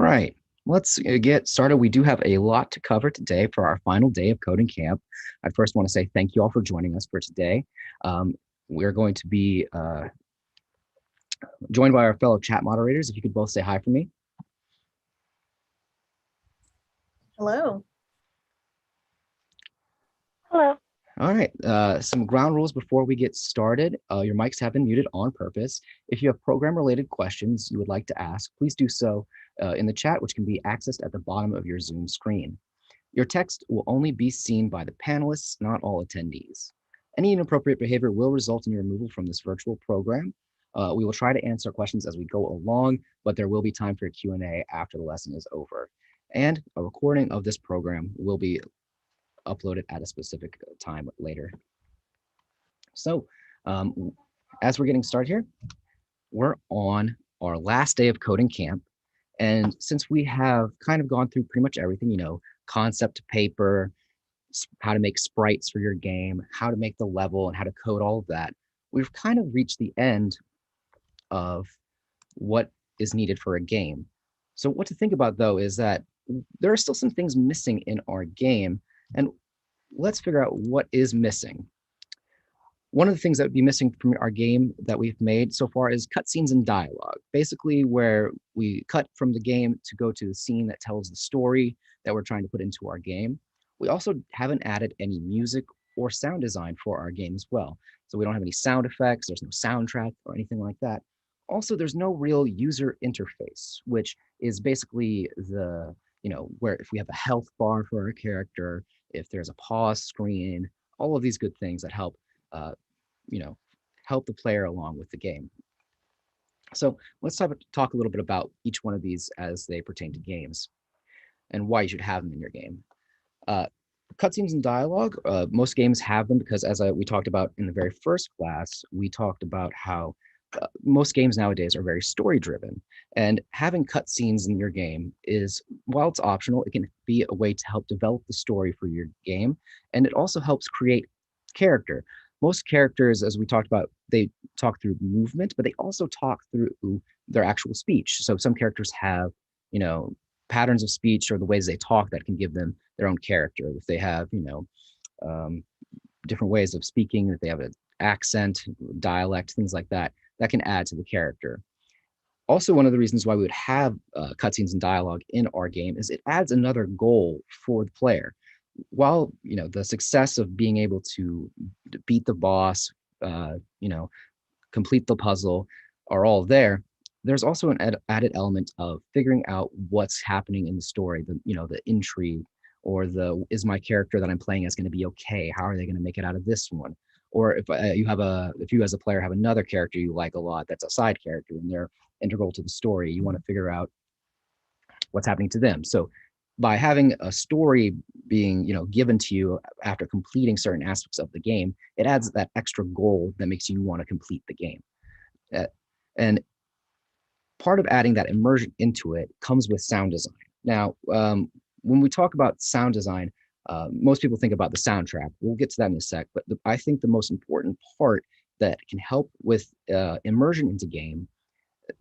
right, let's get started. We do have a lot to cover today for our final day of coding camp. I first want to say thank you all for joining us for today. Um, we're going to be joined by our fellow chat moderators. If you could both say hi for me. Hello. Hello. All right, some ground rules before we get started. Your mics have been muted on purpose. If you have program-related questions you would like to ask, please do so in the chat, which can be accessed at the bottom of your Zoom screen. Your text will only be seen by the panelists, not all attendees. Any inappropriate behavior will result in your removal from this virtual program. We will try to answer questions as we go along, but there will be time for a Q&A after the lesson is over. And a recording of this program will be uploaded at a specific time later. So as we're getting started here, we're on our last day of coding camp. And since we have kind of gone through pretty much everything, concept to paper, how to make sprites for your game, how to make the level, and how to code all of that, we've kind of reached the end of what is needed for a game. So what to think about, though, is that there are still some things missing in our game, and let's figure out what is missing. One of the things that would be missing from our game that we've made so far is cutscenes and dialogue, basically where we cut from the game to go to the scene that tells the story that we're trying to put into our game. We also haven't added any music or sound design for our game as well. So we don't have any sound effects, there's no soundtrack or anything like that. Also, there's no real user interface, which is basically the, where if we have a health bar for our character, if there's a pause screen, all of these good things that help help the player along with the game. So let's talk a little bit about each one of these as they pertain to games and why you should have them in your game. Cutscenes and dialogue, most games have them because as we talked about in the very first class, we talked about how most games nowadays are very story driven, and having cutscenes in your game is, while it's optional, it can be a way to help develop the story for your game, and it also helps create character. Most characters, as we talked about, they talk through movement, but they also talk through their actual speech. So some characters have, patterns of speech or the ways they talk that can give them their own character. If they have, different ways of speaking, if they have an accent, dialect, things like that, that can add to the character. Also, one of the reasons why we would have cutscenes and dialogue in our game is it adds another goal for the player. While the success of being able to beat the boss, complete the puzzle are all there, there's also an added element of figuring out what's happening in the story, the intrigue, or is my character that I'm playing as going to be okay? How are they going to make it out of this one? Or if you as a player have another character you like a lot that's a side character and they're integral to the story, you want to figure out what's happening to them. So by having a story being given to you after completing certain aspects of the game, it adds that extra goal that makes you want to complete the game. And part of adding that immersion into it comes with sound design. Now, when we talk about sound design, most people think about the soundtrack. We'll get to that in a sec, but I think the most important part that can help with immersion into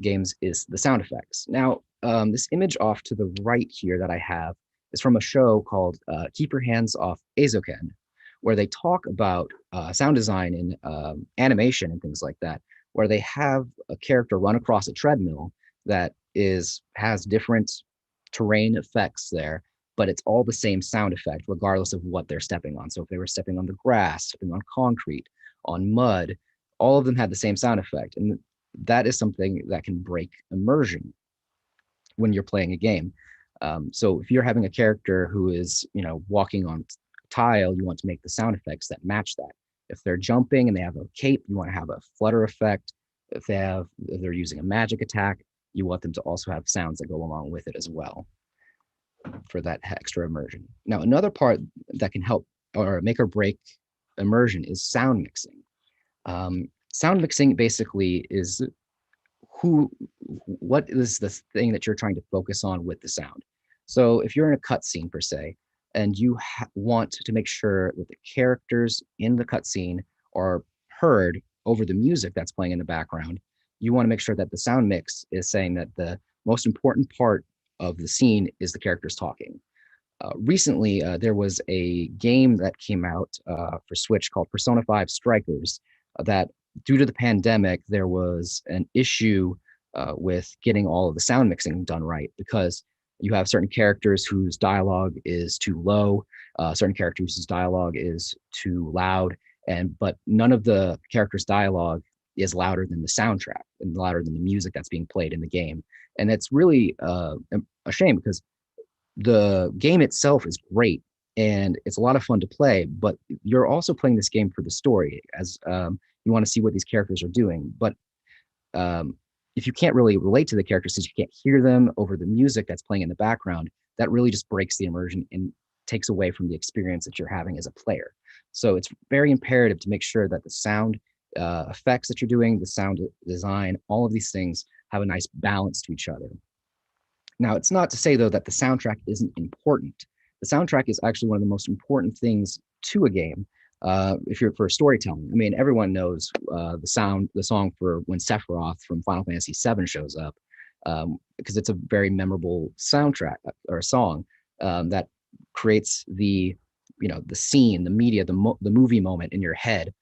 games is the sound effects. Now, this image off to the right here that I have is from a show called Keep Your Hands Off Eizouken, where they talk about sound design and animation and things like that, where they have a character run across a treadmill that has different terrain effects there, but it's all the same sound effect regardless of what they're stepping on. So if they were stepping on the grass, stepping on concrete, on mud, all of them had the same sound effect. And that is something that can break immersion when you're playing a game. So if you're having a character who is, walking on tile, you want to make the sound effects that match that. If they're jumping and they have a cape, you want to have a flutter effect. If they're using a magic attack, you want them to also have sounds that go along with it as well for that extra immersion. Now, another part that can help or make or break immersion is sound mixing. Sound mixing basically is what is the thing that you're trying to focus on with the sound. So if you're in a cutscene per se, and you want to make sure that the characters in the cutscene are heard over the music that's playing in the background, you want to make sure that the sound mix is saying that the most important part of the scene is the characters talking. Recently, there was a game that came out for Switch called Persona 5 Strikers that, due to the pandemic, there was an issue with getting all of the sound mixing done right because you have certain characters whose dialogue is too low, certain characters whose dialogue is too loud, but none of the characters' dialogue is louder than the soundtrack and louder than the music that's being played in the game. And that's really a shame because the game itself is great and it's a lot of fun to play, but you're also playing this game for the story as you want to see what these characters are doing. But um, if you can't really relate to the characters since you can't hear them over the music that's playing in the background, that really just breaks the immersion and takes away from the experience that you're having as a player. So it's very imperative to make sure that the sound effects that you're doing, the sound design, all of these things have a nice balance to each other. Now, it's not to say, though, that the soundtrack isn't important. The soundtrack is actually one of the most important things to a game. If you're for storytelling, I mean, everyone knows the song for when Sephiroth from Final Fantasy VII shows up, because it's a very memorable soundtrack or song that creates the scene, the media, the movie moment in your head.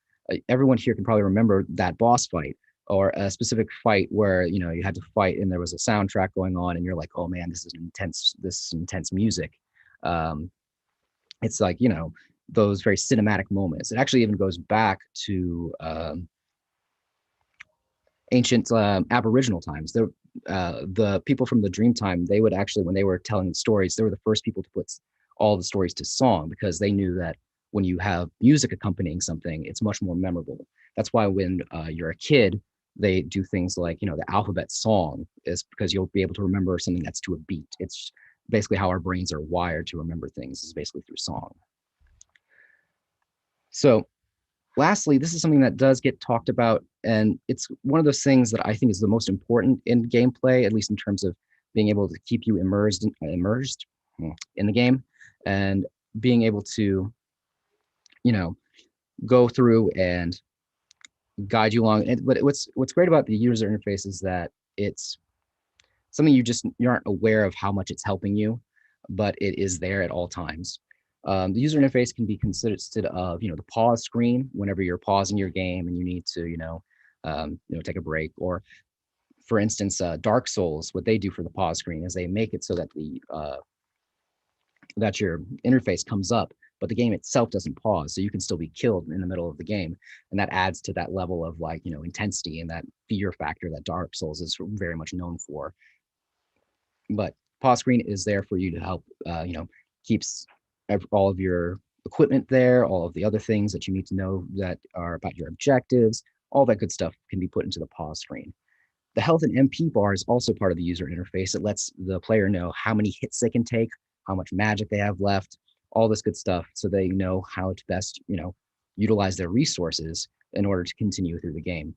Everyone here can probably remember that boss fight or a specific fight where you had to fight and there was a soundtrack going on and you're like, oh man, this is intense music. um it's like those very cinematic moments. It actually even goes back to ancient aboriginal times. The people from the Dreamtime, they would actually, when they were telling stories, they were the first people to put all the stories to song because they knew that when you have music accompanying something, it's much more memorable. That's why when you're a kid, they do things like the alphabet song is because you'll be able to remember something that's to a beat. It's basically how our brains are wired to remember things, is basically through song. So lastly, this is something that does get talked about, and it's one of those things that I think is the most important in gameplay, at least in terms of being able to keep you immersed in the game, and being able to, you know, go through and guide you along. But what's great about the user interface is that it's something you aren't aware of how much it's helping you, but it is there at all times. The user interface can be consisted of the pause screen whenever you're pausing your game and you need to take a break. Or for instance, Dark Souls, what they do for the pause screen is they make it so that that your interface comes up, but the game itself doesn't pause, so you can still be killed in the middle of the game, and that adds to that level of intensity and that fear factor that Dark Souls is very much known for. But pause screen is there for you to help, keeps all of your equipment there, all of the other things that you need to know that are about your objectives, all that good stuff can be put into the pause screen. The health and MP bar is also part of the user interface. It lets the player know how many hits they can take, how much magic they have left, all this good stuff, so they know how to best, utilize their resources in order to continue through the game.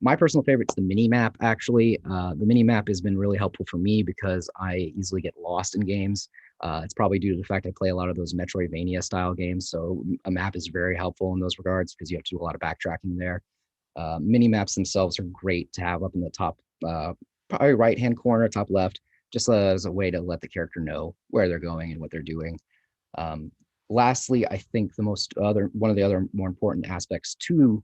My personal favorite is the mini map. Actually, the mini map has been really helpful for me because I easily get lost in games. It's probably due to the fact I play a lot of those Metroidvania style games, so a map is very helpful in those regards because you have to do a lot of backtracking there. Mini maps themselves are great to have up in the top, probably right hand corner, top left, just as a way to let the character know where they're going and what they're doing. Um, Lastly, I think one of the other more important aspects to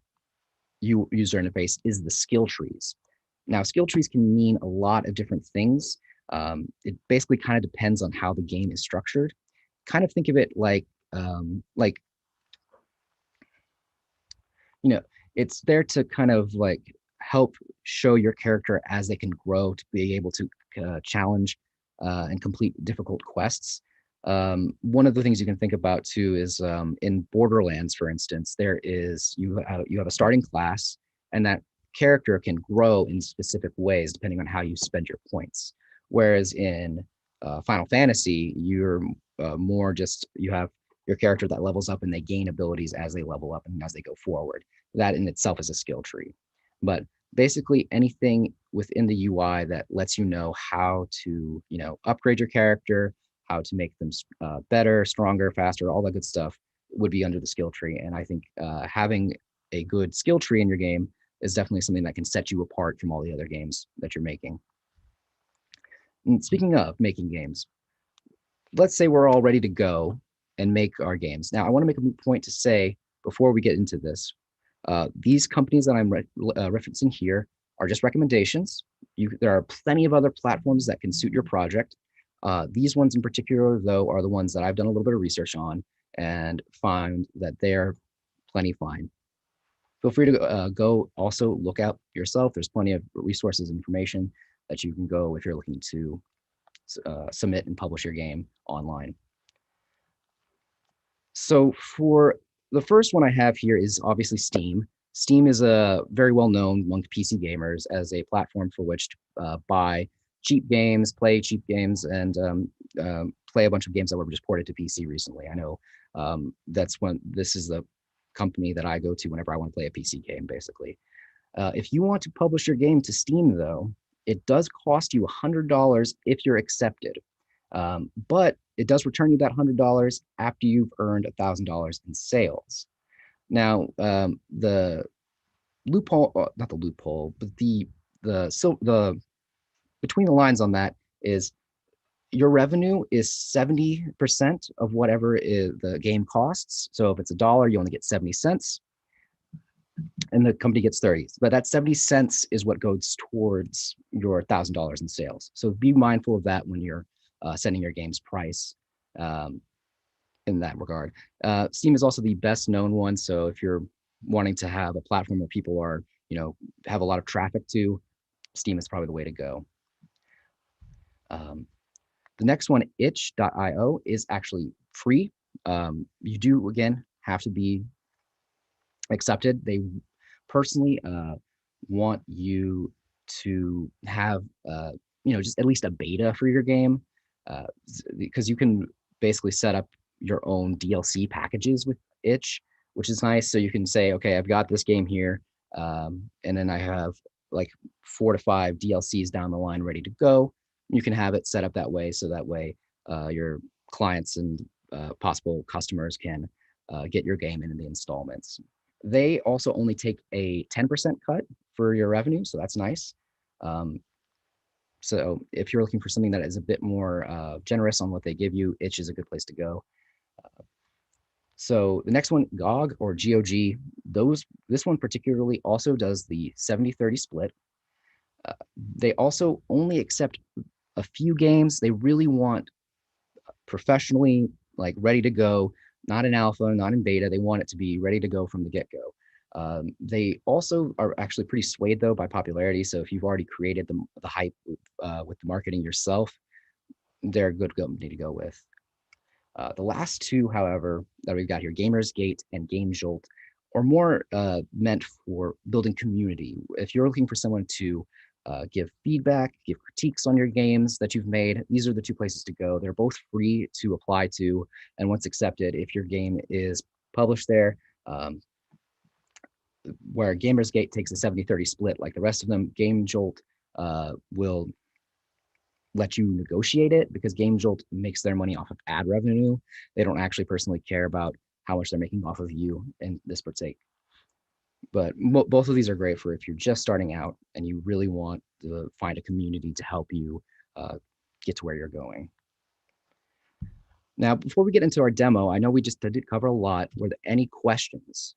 user interface is the skill trees. Now, skill trees can mean a lot of different things. It basically kind of depends on how the game is structured. Kind of think of it like you know, it's there to kind of like help show your character as they can grow to be able to challenge and complete difficult quests. One of the things you can think about too is in Borderlands, for instance, you have a starting class, and that character can grow in specific ways depending on how you spend your points. Whereas in Final Fantasy, you're more just you have your character that levels up and they gain abilities as they level up and as they go forward. That in itself is a skill tree. But basically anything within the UI that lets you know how to, upgrade your character, how to make them better, stronger, faster, all that good stuff would be under the skill tree. And I think having a good skill tree in your game is definitely something that can set you apart from all the other games that you're making. And speaking of making games, let's say we're all ready to go and make our games. Now, I want to make a point to say before we get into this, these companies that I'm referencing here are just recommendations. There are plenty of other platforms that can suit your project. These ones in particular, though, are the ones that I've done a little bit of research on and find that they're plenty fine. Feel free to go also look out yourself. There's plenty of resources and information that you can go if you're looking to submit and publish your game online. So for the first one I have here is obviously Steam. Steam is a very well known among PC gamers as a platform for which to buy cheap games, play cheap games, and play a bunch of games that were just ported to PC recently. I know this is the company that I go to whenever I want to play a PC game, basically. If you want to publish your game to Steam, though, it does cost you $100 if you're accepted. But it does return you that $100 after you've earned $1,000 in sales. Now, the loophole, not the loophole, but the between the lines on that is your revenue is 70% of whatever the game costs. So if it's $1, you only get 70 cents and the company gets 30. But that 70 cents is what goes towards your $1,000 in sales. So be mindful of that when you're setting your game's price in that regard. Steam is also the best known one. So if you're wanting to have a platform where people are, have a lot of traffic to, Steam is probably the way to go. The next one, itch.io, is actually free. You do, again, have to be accepted. They personally want you to have, just at least a beta for your game, because you can basically set up your own DLC packages with Itch, which is nice. So you can say, okay, I've got this game here, and then I have like 4 to 5 DLCs down the line ready to go. You can have it set up that way, so that way your clients and possible customers can get your game in the installments. They also only take a 10% cut for your revenue, so that's nice. So if you're looking for something that is a bit more generous on what they give you, Itch is a good place to go. So the next one, GOG or GOG, this one particularly also does the 70-30 split. They also only accept a few games. They really want professionally, like ready to go, not in alpha, not in beta. They want it to be ready to go from the get-go. They also are actually pretty swayed though by popularity. So if you've already created the hype with the marketing yourself, they're a good company to go with. The last two, however, that we've got here, Gamersgate and GameJolt, are more meant for building community. If you're looking for someone to give feedback, give critiques on your games that you've made, these are the two places to go. They're both free to apply to, and once accepted, if your game is published there, where Gamersgate takes a 70-30 split like the rest of them, GameJolt will let you negotiate it because GameJolt makes their money off of ad revenue. They don't actually personally care about how much they're making off of you in this particular. But both of these are great for if you're just starting out and you really want to find a community to help you get to where you're going. Now, before we get into our demo, I know we just did cover a lot. Were there any questions?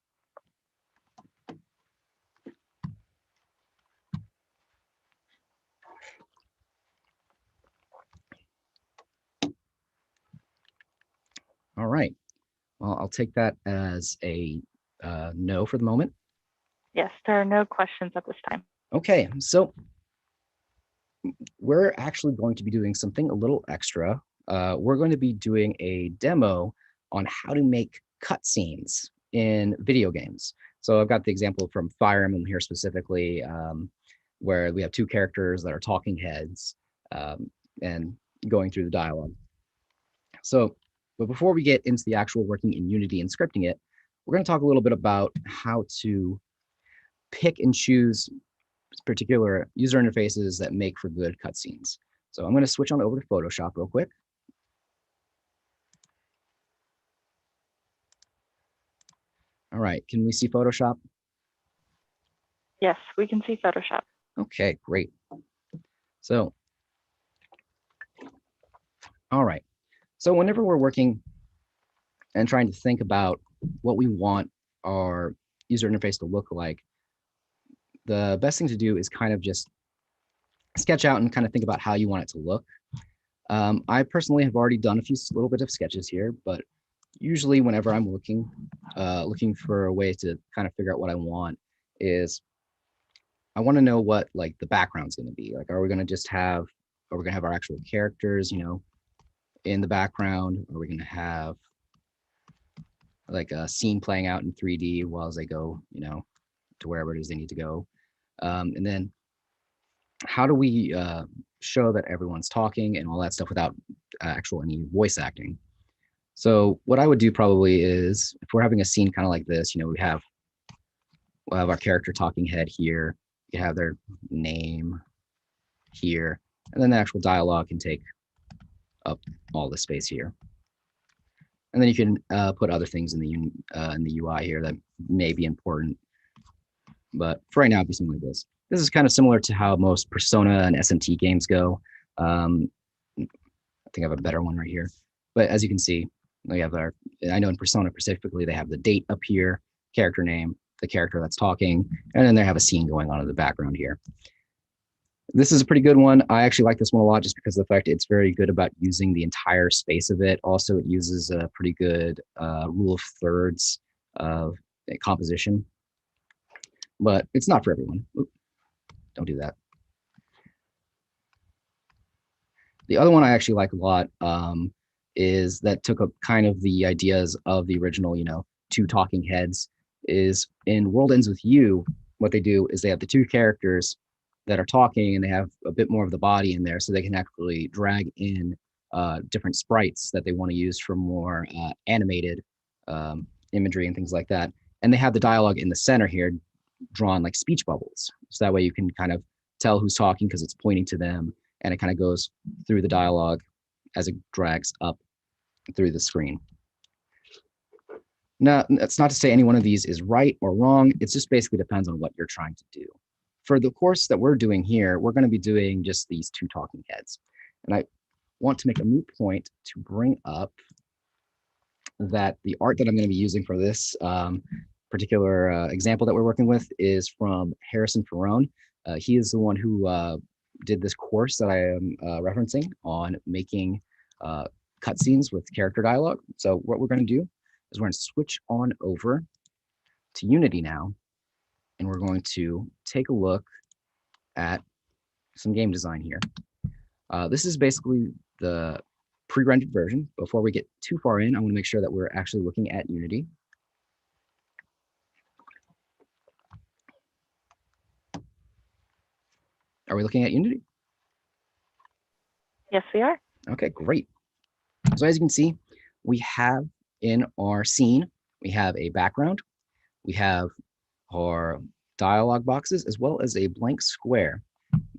All right. Well, I'll take that as a no for the moment. Yes, there are no questions at this time. Okay, so we're actually going to be doing something a little extra. We're going to be doing a demo on how to make cutscenes in video games. So I've got the example from Fire Emblem here specifically, where we have two characters that are talking heads and going through the dialogue. So, but before we get into the actual working in Unity and scripting it, we're going to talk a little bit about how to pick and choose particular user interfaces that make for good cutscenes. So I'm going to switch on over to Photoshop real quick. All right, can we see Photoshop? Yes, we can see Photoshop. Okay, great. So All right. So whenever we're working and trying to think about what we want our user interface to look like, the best thing to do is kind of just sketch out and kind of think about how you want it to look. I personally have already done a few little bit of sketches here, but usually whenever I'm looking for a way to kind of figure out what I want is I want to know what like the background's going to be. Like, are we going to have our actual characters, in the background? Are we going to have like a scene playing out in 3D while as they go, to wherever it is they need to go? And then how do we show that everyone's talking and all that stuff without actual any voice acting? So what I would do probably is if we're having a scene kind of like this, we'll have our character talking head here. You have their name here, and then the actual dialogue can take up all the space here. And then you can put other things in the UI here that may be important. But for right now, it'd be something like this. This is kind of similar to how most Persona and SMT games go. I think I have a better one right here. But as you can see, we have I know in Persona specifically, they have the date up here, character name, the character that's talking, and then they have a scene going on in the background here. This is a pretty good one. I actually like this one a lot just because of the fact it's very good about using the entire space of it. Also, it uses a pretty good rule of thirds of composition, but it's not for everyone. Oop, don't do that. The other one I actually like a lot is that took up kind of the ideas of the original, two talking heads. Is in World Ends With You, what they do is they have the two characters that are talking and they have a bit more of the body in there, so they can actually drag in different sprites that they want to use for more animated imagery and things like that. And they have the dialogue in the center here drawn like speech bubbles. So that way you can kind of tell who's talking because it's pointing to them, and it kind of goes through the dialogue as it drags up through the screen. Now, that's not to say any one of these is right or wrong. It just basically depends on what you're trying to do. For the course that we're doing here, we're going to be doing just these two talking heads. And I want to make a moot point to bring up that the art that I'm going to be using for this particular example that we're working with is from Harrison Ferrone. He is the one who did this course that I am referencing on making cutscenes with character dialogue. So what we're going to do is we're going to switch on over to Unity now, and we're going to take a look at some game design here. This is basically the pre-rendered version. Before we get too far in, I want to make sure that we're actually looking at Unity. Are we looking at Unity? Yes, we are. Okay, great. So as you can see, we have in our scene, we have a background, we have our dialog boxes, as well as a blank square.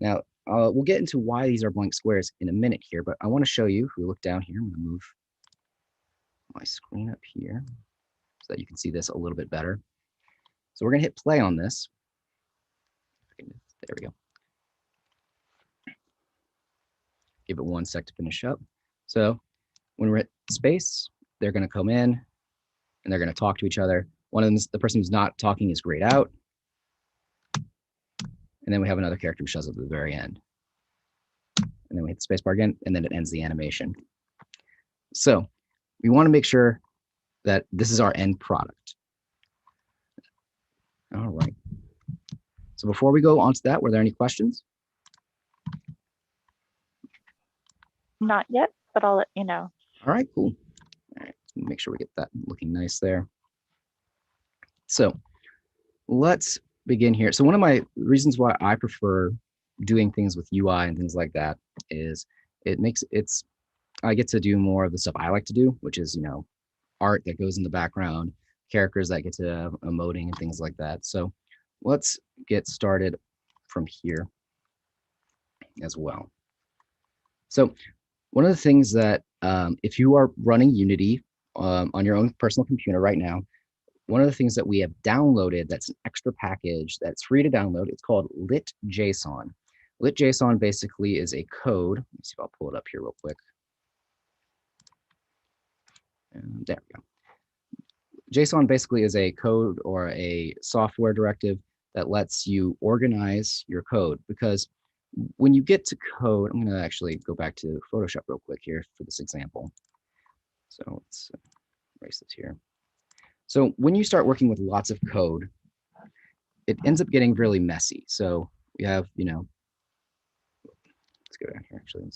Now, we'll get into why these are blank squares in a minute here, but I want to show you, if we look down here, I'm going to move my screen up here so that you can see this a little bit better. So we're going to hit play on this. There we go. Give it 1 sec to finish up. So when we're at space, they're going to come in and they're going to talk to each other. One of them, the person who's not talking, is grayed out. And then we have another character who shows up at the very end. And then we hit the spacebar again, and then it ends the animation. So we want to make sure that this is our end product. All right. So before we go on to that, were there any questions? Not yet, but I'll let you know. All right, cool. All right, make sure we get that looking nice there. So let's begin here. So one of my reasons why I prefer doing things with UI and things like that is I get to do more of the stuff I like to do, which is, art that goes in the background, characters that get to emoting and things like that. So let's get started from here as well. So one of the things that if you are running Unity on your own personal computer right now, one of the things that we have downloaded that's an extra package that's free to download, it's called lit.json. Lit.json basically is a code. Let's see if I'll pull it up here real quick. And there we go. JSON basically is a code or a software directive that lets you organize your code, because when you get to code, I'm going to actually go back to Photoshop real quick here for this example. So let's erase this here. So when you start working with lots of code, it ends up getting really messy. So we have, let's go down here. Actually,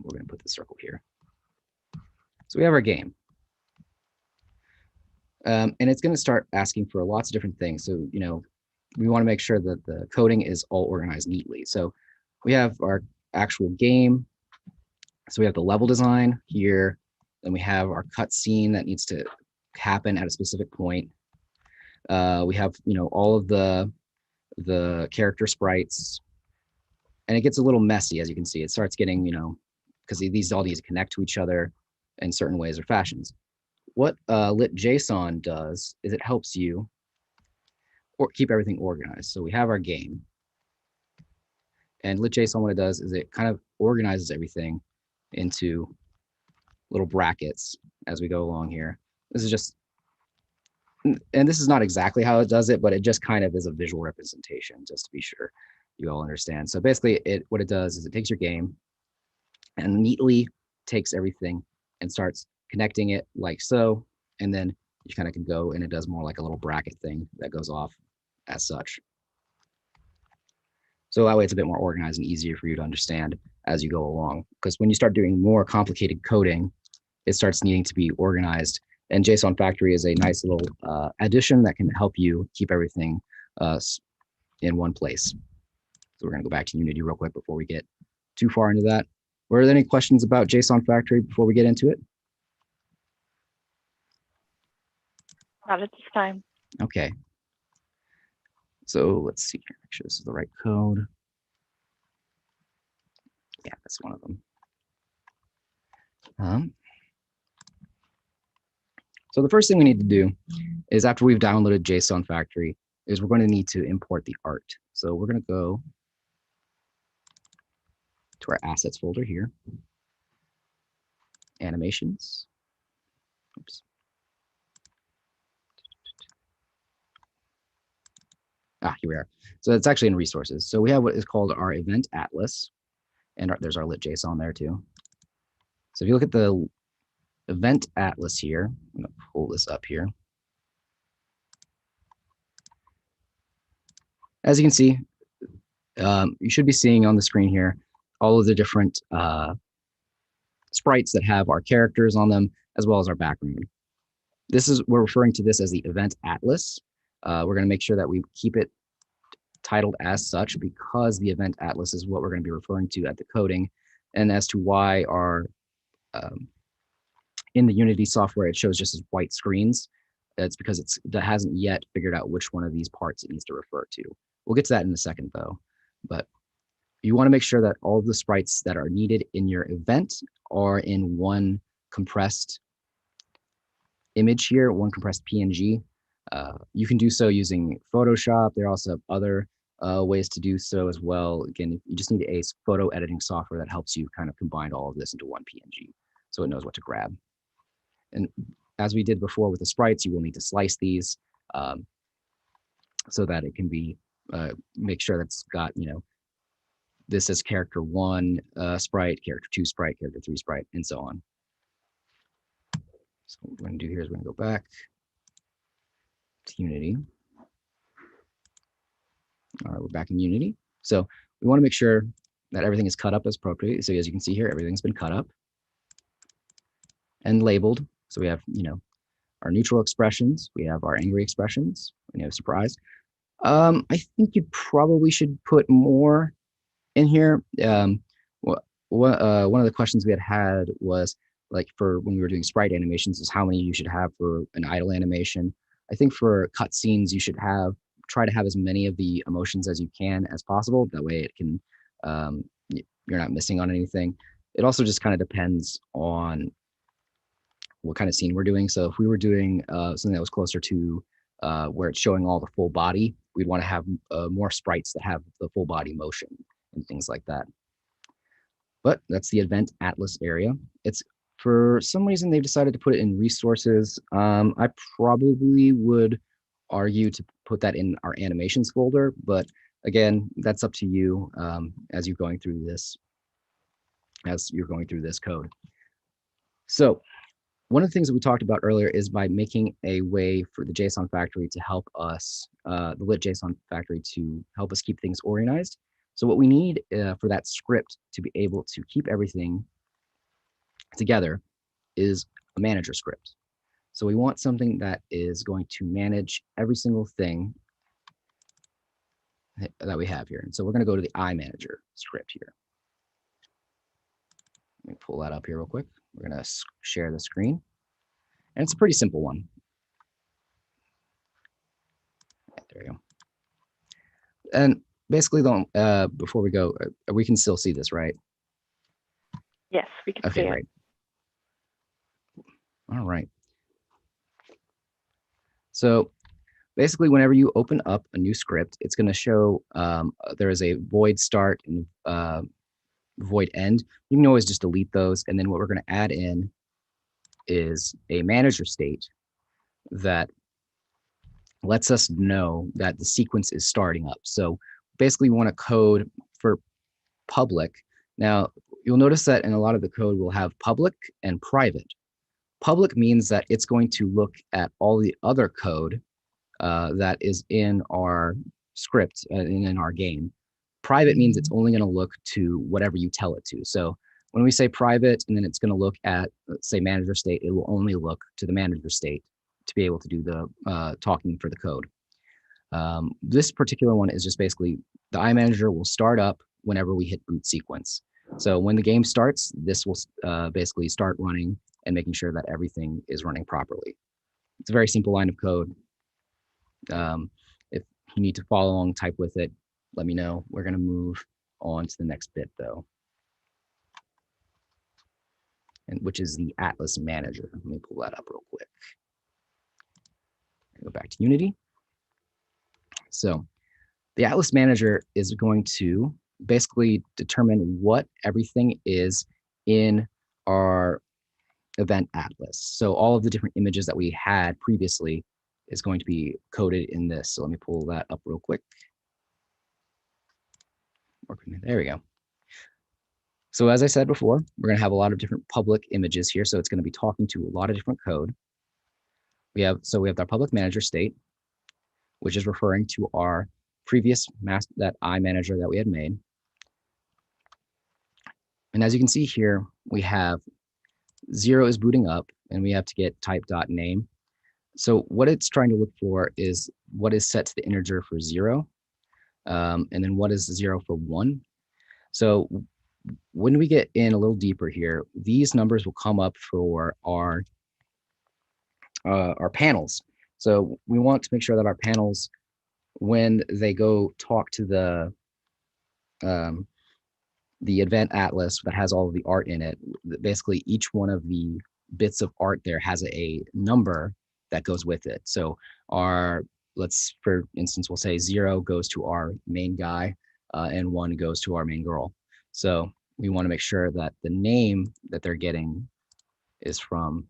we're going to put the circle here. So we have our game. And it's going to start asking for lots of different things. So, we want to make sure that the coding is all organized neatly. So we have our actual game. So we have the level design here. Then we have our cut scene that needs to happen at a specific point. We have, all of the character sprites. And it gets a little messy, as you can see. It starts getting, because these all need to connect to each other in certain ways or fashions. What lit.json does is it helps you keep everything organized. So we have our game. And lit.json, what it does is it kind of organizes everything into little brackets as we go along here. This is just, and this is not exactly how it does it, but it just kind of is a visual representation, just to be sure you all understand. So basically, what it does is it takes your game and neatly takes everything and starts connecting it like so, and then you kind of can go and it does more like a little bracket thing that goes off as such. So that way it's a bit more organized and easier for you to understand as you go along. Because when you start doing more complicated coding, it starts needing to be organized. And JSON Factory is a nice little addition that can help you keep everything in one place. So we're going to go back to Unity real quick before we get too far into that. Were there any questions about JSON Factory before we get into it? Not at this time. Okay. So let's see here. Make sure this is the right code. Yeah, that's one of them. So the first thing we need to do is, after we've downloaded JSON Factory, is we're going to need to import the art. So we're going to go to our assets folder here. Animations. Oops. Here we are. So it's actually in resources. So we have what is called our event atlas, and there's our lit.json there too. So if you look at the event atlas here, I'm going to pull this up here. As you can see, you should be seeing on the screen here all of the different sprites that have our characters on them, as well as our background. We're referring to this as the event atlas. We're going to make sure that we keep it titled as such, because the event atlas is what we're going to be referring to at the coding. And as to why our in the Unity software it shows just as white screens, it's because that hasn't yet figured out which one of these parts it needs to refer to. We'll get to that in a second though. But you want to make sure that all of the sprites that are needed in your event are in one compressed image here, one compressed PNG. You can do so using Photoshop. There are also other ways to do so as well. Again, you just need a photo editing software that helps you kind of combine all of this into one PNG, so it knows what to grab. And as we did before with the sprites, you will need to slice these so that it can be, make sure that's got, this is character 1 sprite, character 2 sprite, character 3 sprite, and so on. So what we're going to do here is we're going to go back to Unity. All right, we're back in Unity. So we want to make sure that everything is cut up as appropriate. So as you can see here, everything's been cut up and labeled. So we have, our neutral expressions. We have our angry expressions. We have surprise. I think you probably should put more in here. One of the questions we had was, like, for when we were doing sprite animations, is how many you should have for an idle animation. I think for cutscenes, you should try to have as many of the emotions as you can as possible. That way it can, you're not missing on anything. It also just kind of depends on what kind of scene we're doing. So if we were doing something that was closer to where it's showing all the full body, we'd want to have more sprites that have the full body motion and things like that. But that's the event atlas area. It's For some reason, they've decided to put it in resources. I probably would argue to put that in our animations folder, but again, that's up to you as you're going through this code. So one of the things that we talked about earlier is by making a way for the JSON factory to help us, the lit JSON factory to help us keep things organized. So what we need for that script to be able to keep everything together is a manager script. So we want something that is going to manage every single thing that we have here. And so we're going to go to the iManager script here. Let me pull that up here real quick. We're going to share the screen. And it's a pretty simple one. There you go. And basically, before we go, we can still see this, right? Yes, we can see Okay, it. great. All right. So basically, whenever you open up a new script, it's going to show there is a void start and void end. You can always just delete those. And then what we're going to add in is a manager state that lets us know that the sequence is starting up. So basically, we want to code for public. Now, you'll notice that in a lot of the code, we'll have public and private. Public means that it's going to look at all the other code that is in our script and in our game. Private means it's only going to look to whatever you tell it to. So when we say private and then it's going to look at, let's say, manager state, it will only look to the manager state to be able to do the talking for the code. This particular one is just basically the iManager will start up whenever we hit boot sequence. So when the game starts, this will basically start running and making sure that everything is running properly. It's a very simple line of code. If you need to follow along, type with it, let me know. We're going to move on to the next bit, though, and which is the Atlas Manager. Let me pull that up real quick. Go back to Unity. So the Atlas Manager is going to basically determine what everything is in our event atlas. So all of the different images that we had previously is going to be coded in this. So let me pull that up real quick. There we go. So as I said before, we're going to have a lot of different public images here. So it's going to be talking to a lot of different code. We have our public manager state, which is referring to our previous that iManager that we had made. And as you can see here, we have 0 is booting up, and we have to get type.name. So what it's trying to look for is what is set to the integer for 0, and then what is 0 for 1. So when we get in a little deeper here, these numbers will come up for our panels. So we want to make sure that our panels, when they go talk to the event atlas that has all of the art in it, basically each one of the bits of art there has a number that goes with it. So for instance, we'll say 0 goes to our main guy and 1 goes to our main girl. So we want to make sure that the name that they're getting is from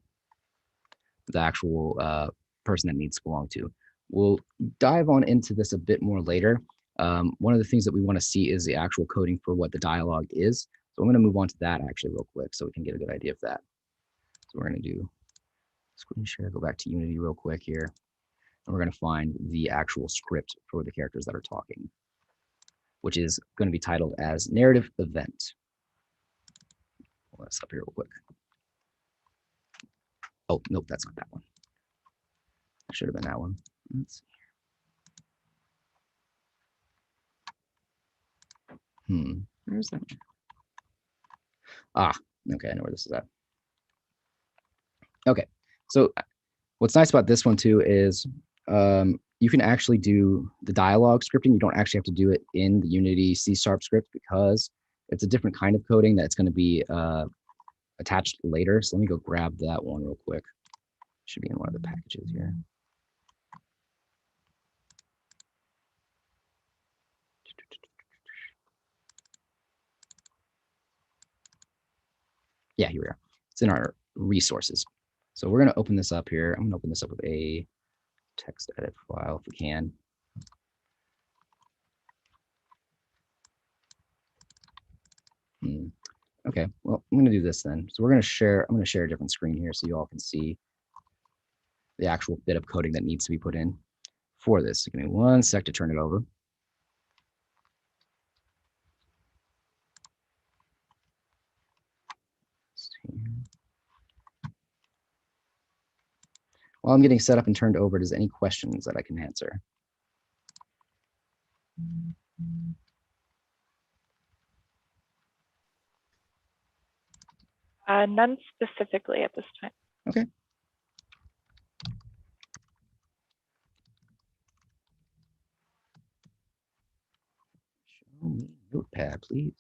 the actual person that needs to belong to. We'll dive on into this a bit more later. One of the things that we want to see is the actual coding for what the dialogue is. So I'm going to move on to that actually real quick so we can get a good idea of that. So we're going to do screen share, go back to Unity real quick here, and we're going to find the actual script for the characters that are talking, which is going to be titled as narrative event. Pull this up here real quick. Oh, nope, that's not that one. It should have been that one. Let's see. Where's that? Okay, I know where this is at. Okay, so what's nice about this one too is you can actually do the dialogue scripting. You don't actually have to do it in the Unity C# script because it's a different kind of coding that's going to be attached later. So let me go grab that one real quick. Should be in one of the packages here. Yeah, here we are. It's in our resources. So we're going to open this up here. I'm going to open this up with a text edit file if we can. Okay, well, I'm going to do this then. So we're going to share, I'm going to share a different screen here so you all can see the actual bit of coding that needs to be put in for this. So give me 1 sec to turn it over. While I'm getting set up and turned over, does any questions that I can answer? None specifically at this time. Okay. Show me Notepad, please.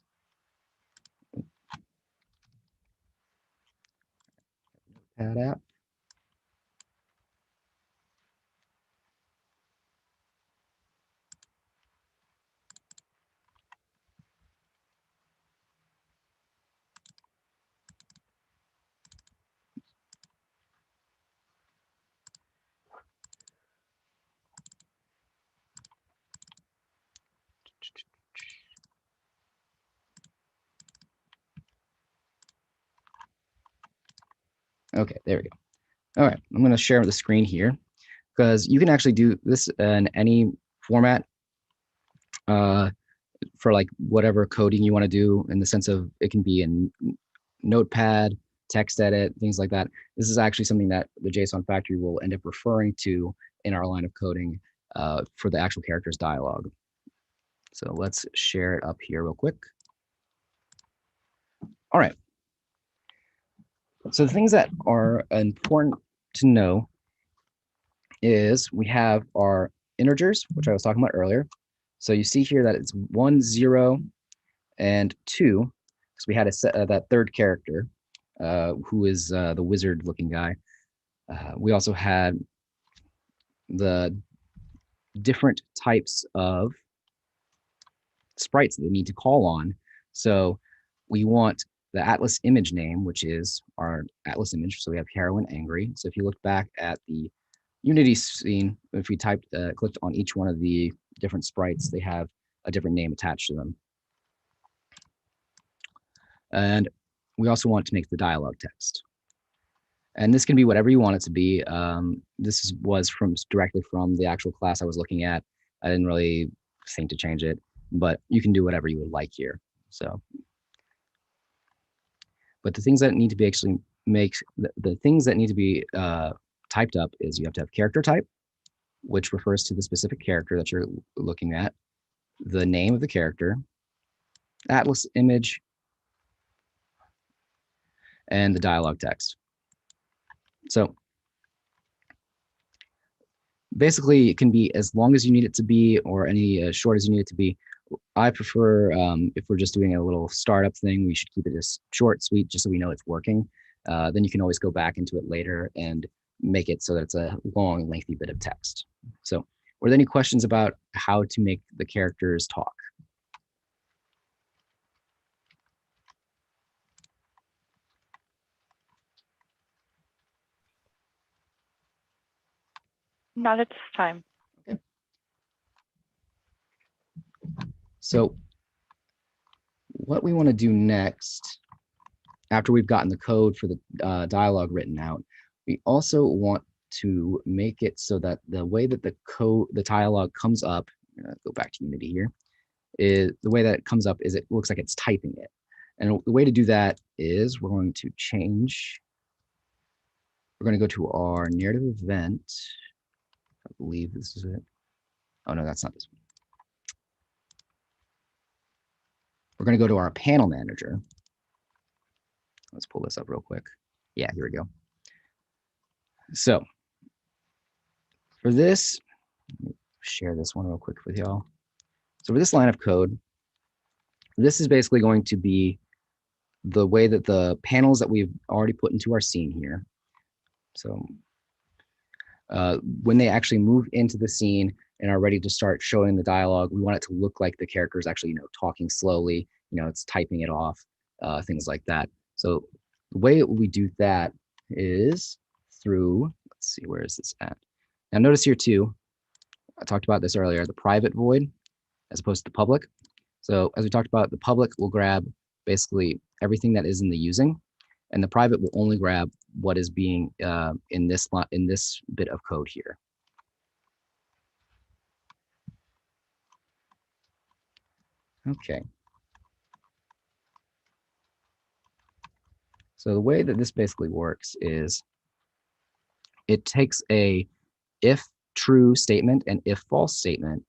Notepad app. Okay, there we go. All right, I'm going to share the screen here because you can actually do this in any format for like whatever coding you want to do, in the sense of it can be in Notepad, text edit, things like that. This is actually something that the JSON factory will end up referring to in our line of coding for the actual character's dialogue. So let's share it up here real quick. All right. So the things that are important to know is we have our integers, which I was talking about earlier. So you see here that it's 1, 0, and 2, because we had a set, that third character, who is the wizard-looking guy. We also had the different types of sprites that they need to call on. So we want the Atlas image name, which is our Atlas image. So we have heroine angry. So if you look back at the Unity scene, if we clicked on each one of the different sprites, they have a different name attached to them. And we also want to make the dialog text. And this can be whatever you want it to be. This was directly from the actual class I was looking at. I didn't really think to change it, but you can do whatever you would like here. So, but the things that need to be the things that need to be typed up is you have to have character type, which refers to the specific character that you're looking at, the name of the character, Atlas image, and the dialog text. So basically, it can be as long as you need it to be, or any as short as you need it to be. I prefer, if we're just doing a little startup thing, we should keep it as short, sweet, just so we know it's working. Then you can always go back into it later and make it so that it's a long, lengthy bit of text. So were there any questions about how to make the characters talk? Not at this time. Okay. So what we want to do next, after we've gotten the code for the dialogue written out, we also want to make it so that the way that the dialogue comes up, go back to Unity here, is the way that it comes up is it looks like it's typing it. And the way to do that is we're going to go to our narrative event. I believe this is it. Oh no, that's not this one. We're going to go to our panel manager. Let's pull this up real quick. Yeah, here we go. So for this, let me share this one real quick with y'all. So for this line of code, this is basically going to be the way that the panels that we've already put into our scene here. So when they actually move into the scene and are ready to start showing the dialogue, we want it to look like the character is actually, talking slowly, it's typing it off, things like that. So The way we do that is through, let's see, where is this at? Now notice here too, I talked about this earlier, the private void as opposed to the public. So as we talked about, the public will grab basically everything that is in the using, and the private will only grab what is being in this bit of code here. Okay. So the way that this basically works is it takes a if true statement and if false statement.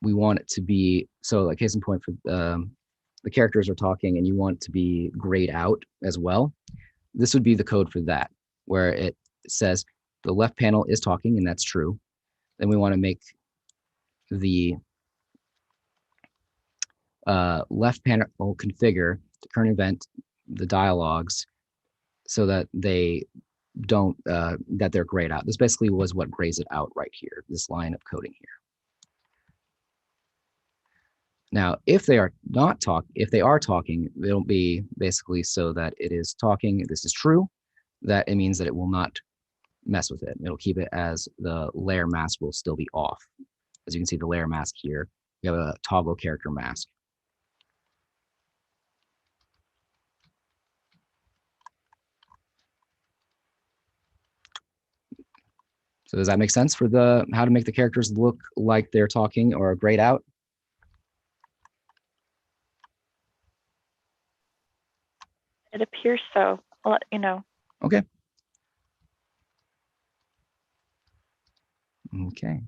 We want it to be, so like case in point for the characters are talking and you want it to be grayed out as well. This would be the code for that, where it says the left panel is talking and that's true. Then we want to make the left panel configure the current event, the dialogues, so that they don't, that they're grayed out. This basically was what grays it out right here, this line of coding here. Now, if they are not talking, if they are talking, it'll be basically so that it is talking, this is true, that it means that it will not mess with it. It'll keep it as the layer mask will still be off. As you can see, the layer mask here, we have a toggle character mask. So does that make sense for the how to make the characters look like they're talking or grayed out? It appears so. I'll let you know. Okay. Okay.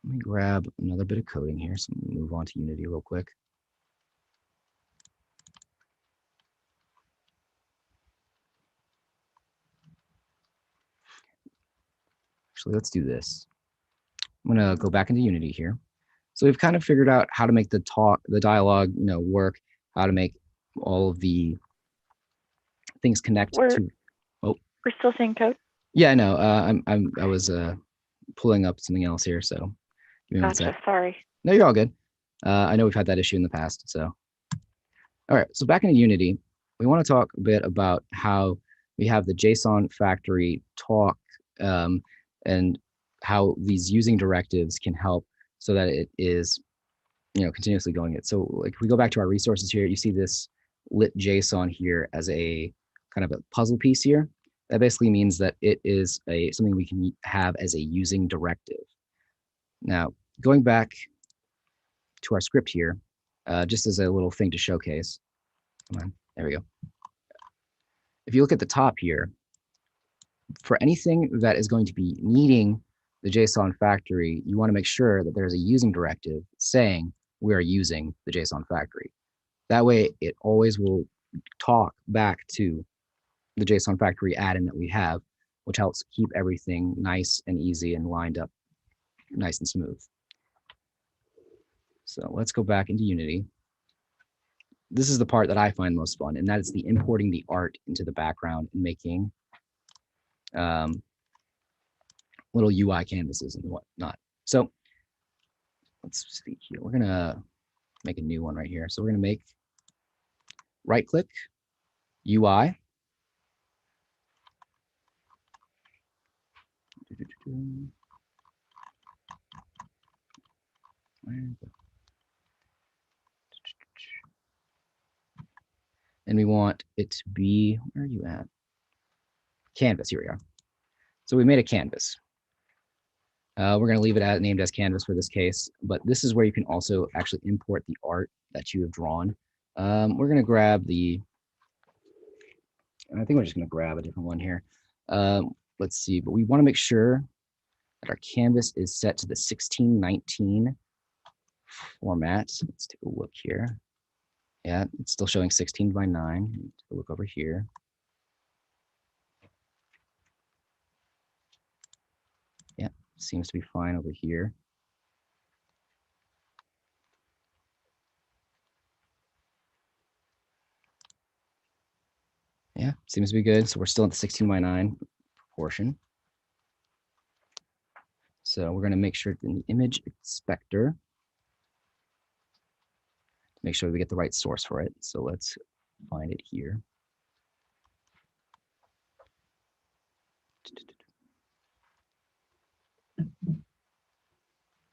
Let me grab another bit of coding here. So let me move on to Unity real quick. Actually, let's do this. I'm gonna go back into Unity here. So we've kind of figured out how to make the dialogue, work, how to make all of the things connect to. Oh, we're still seeing code. Yeah, I know. I was pulling up something else here, so give me one sec. Gotcha. Sorry. No, you're all good. I know we've had that issue in the past, so. All right, so back into Unity, we want to talk a bit about how we have the JSON factory talk and how these using directives can help so that it is, continuously going it. So like if we go back to our resources here, you see this lit JSON here as a kind of a puzzle piece here. That basically means that it is something we can have as a using directive. Now, going back to our script here, just as a little thing to showcase. Come on, there we go. If you look at the top here, for anything that is going to be needing the JSON factory, you want to make sure that there's a using directive saying we are using the JSON factory. That way, it always will talk back to the JSON factory add-in that we have, which helps keep everything nice and easy and lined up nice and smooth. So let's go back into Unity. This is the part that I find most fun, and that is the importing the art into the background and making little UI canvases and whatnot. So let's see here. We're gonna make a new one right here. So we're gonna make right-click UI. And we want it to be, where are you at? Canvas, here we are. So we made a canvas. We're going to leave it named as canvas for this case, but this is where you can also actually import the art that you have drawn. We're going to grab I think we're just going to grab a different one here. Let's see, but we want to make sure that our canvas is set to the 1619 format. So let's take a look here. Yeah, it's still showing 16 by 9. Take a look over here. Yeah, seems to be fine over here. Yeah, seems to be good. So we're still at the 16 by 9 proportion. So we're going to make sure in the image inspector, make sure we get the right source for it. So let's find it here.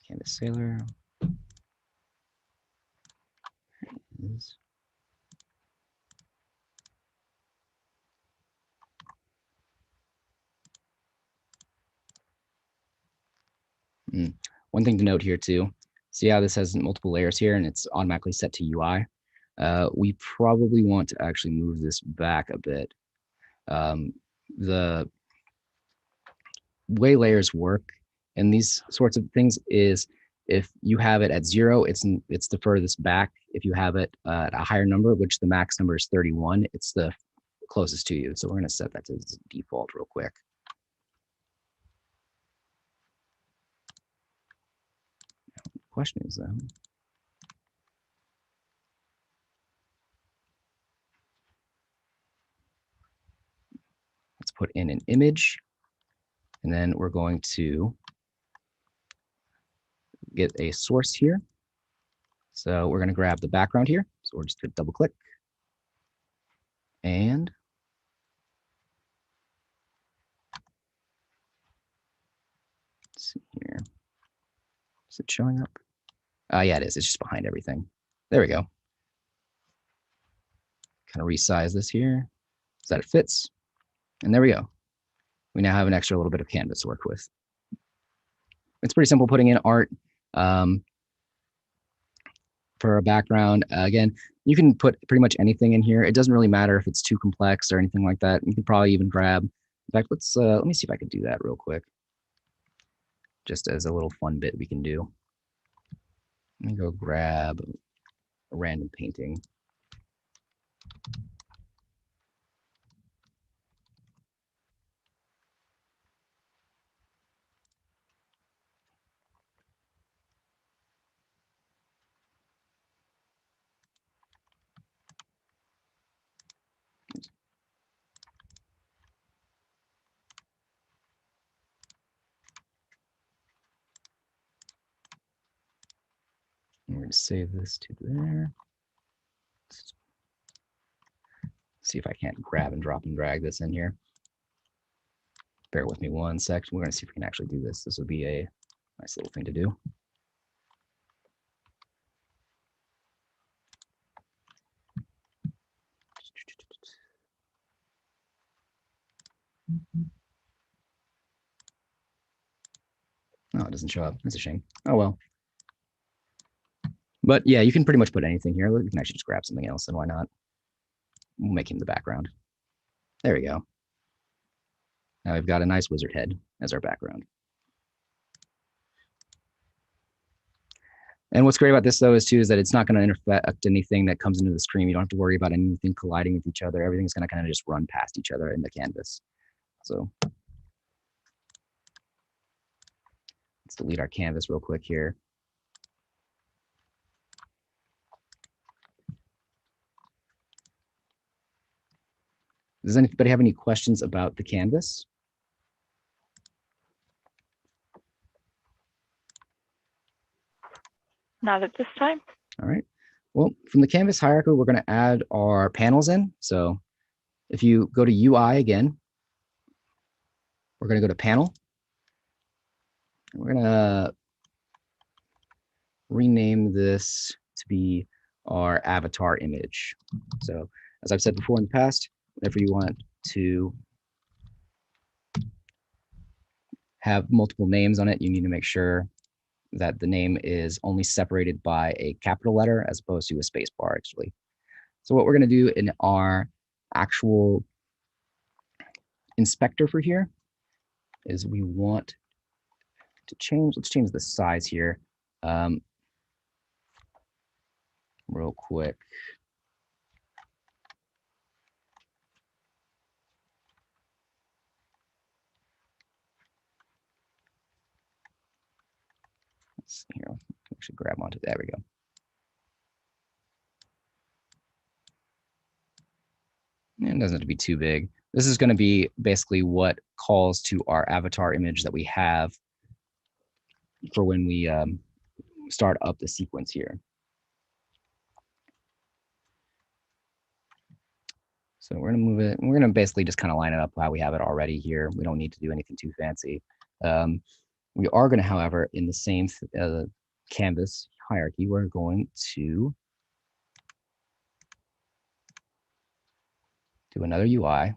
Canvas Sailor. Is. One thing to note here too, see how this has multiple layers here and it's automatically set to UI. We probably want to actually move this back a bit. The way layers work and these sorts of things is if you have it at 0, it's the furthest back. If you have it at a higher number, which the max number is 31, it's the closest to you. So we're going to set that to default real quick. The question is though, let's put in an image, and then we're going to get a source here. So we're going to grab the background here. So we're just going to double click and let's see here. Is it showing up? Yeah, it is. It's just behind everything. There we go. Kind of resize this here so that it fits. And there we go. We now have an extra little bit of canvas to work with. It's pretty simple putting in art for a background. Again, you can put pretty much anything in here. It doesn't really matter if it's too complex or anything like that. You can probably even grab, in fact, let me see if I can do that real quick. Just as a little fun bit we can do. Let me go grab a random painting. I'm going to save this to there. Let's see if I can't grab and drop and drag this in here. Bear with me one sec. We're going to see if we can actually do this. This would be a nice little thing to do. Oh, it doesn't show up. That's a shame. Oh, well. But yeah, you can pretty much put anything here. You can actually just grab something else, and why not? We'll make him the background. There we go. Now we've got a nice wizard head as our background. And what's great about this, though, is that it's not going to interfect anything that comes into the screen. You don't have to worry about anything colliding with each other. Everything's going to kind of just run past each other in the canvas. So let's delete our canvas real quick here. Does anybody have any questions about the canvas? Not at this time. All right. Well, from the canvas hierarchy, we're going to add our panels in. So if you go to UI again, we're going to go to panel. We're going to rename this to be our avatar image. So as I've said before in the past, whenever you want to have multiple names on it, you need to make sure that the name is only separated by a capital letter as opposed to a space bar, actually. So what we're going to do in our actual inspector for here is we want to change, let's change the size here real quick. Let's see here, we should grab onto, there we go. And it doesn't have to be too big. This is going to be basically what calls to our avatar image that we have for when we start up the sequence here. So we're going to move it. We're going to basically just kind of line it up how we have it already here. We don't need to do anything too fancy. We are going to, however, in the same canvas hierarchy, we're going to do another UI.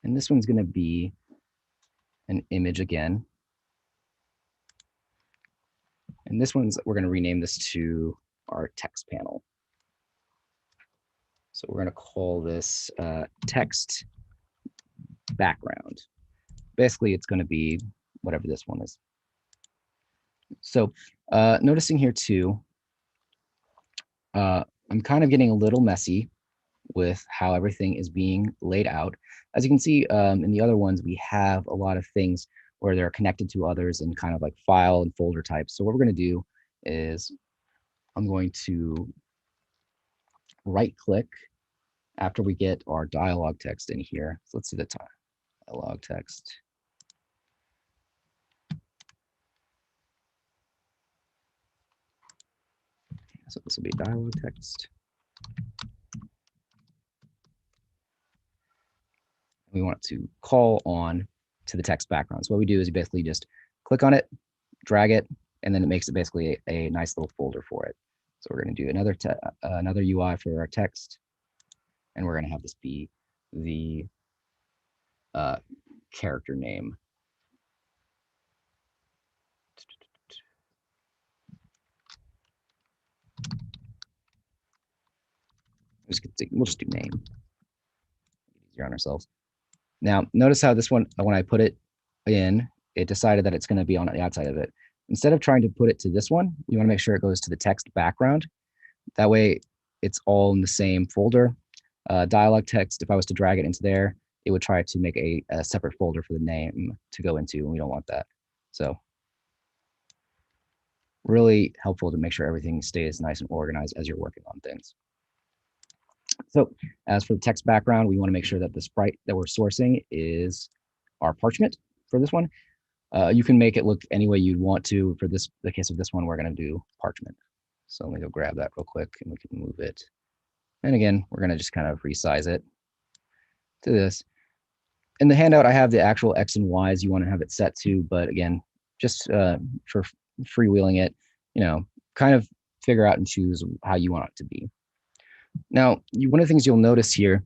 And this one's going to be an image again. And this one's, we're going to rename this to our text panel. So we're going to call this text background. Basically, it's going to be whatever this one is. So noticing here too, I'm kind of getting a little messy with how everything is being laid out. As you can see in the other ones, we have a lot of things where they're connected to others and kind of like file and folder types. So what we're going to do is I'm going to right click after we get our dialog text in here. So let's see the dialog text. So this will be dialog text. We want to call on to the text background. So what we do is you basically just click on it, drag it, and then it makes it basically a nice little folder for it. So we're going to do another UI for our text, and we're going to have this be the character name. We'll just do name. Easier on ourselves. Now, notice how this one, when I put it in, it decided that it's going to be on the outside of it. Instead of trying to put it to this one, you want to make sure it goes to the text background. That way, it's all in the same folder. Dialog text, if I was to drag it into there, it would try to make a separate folder for the name to go into, and we don't want that. So really helpful to make sure everything stays nice and organized as you're working on things. So as for the text background, we want to make sure that the sprite that we're sourcing is our parchment for this one. You can make it look any way you'd want to. For the case of this one, we're going to do parchment. So let me go grab that real quick and we can move it. And again, we're going to just kind of resize it to this. In the handout, I have the actual X and Y's you want to have it set to, but again, just for freewheeling it, kind of figure out and choose how you want it to be. Now, one of the things you'll notice here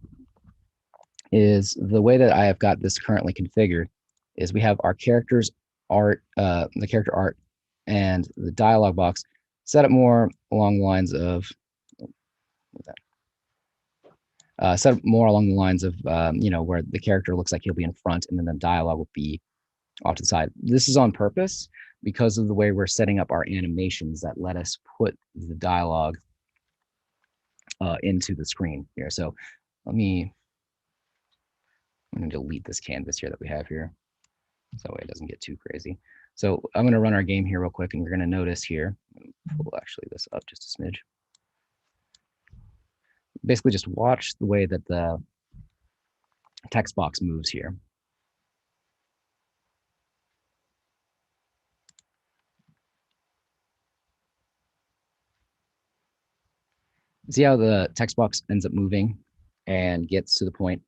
is the way that I have got this currently configured is we have our characters art, the character art, and the dialog box set up more along the lines of where the character looks like he'll be in front and then the dialogue will be off to the side. This is on purpose because of the way we're setting up our animations that let us put the dialogue into the screen here. So I'm going to delete this canvas here that we have here so it doesn't get too crazy. So I'm going to run our game here real quick, and we're going to notice here, pull actually this up just a smidge. Basically just watch the way that the text box moves here. See how the text box ends up moving and gets to the point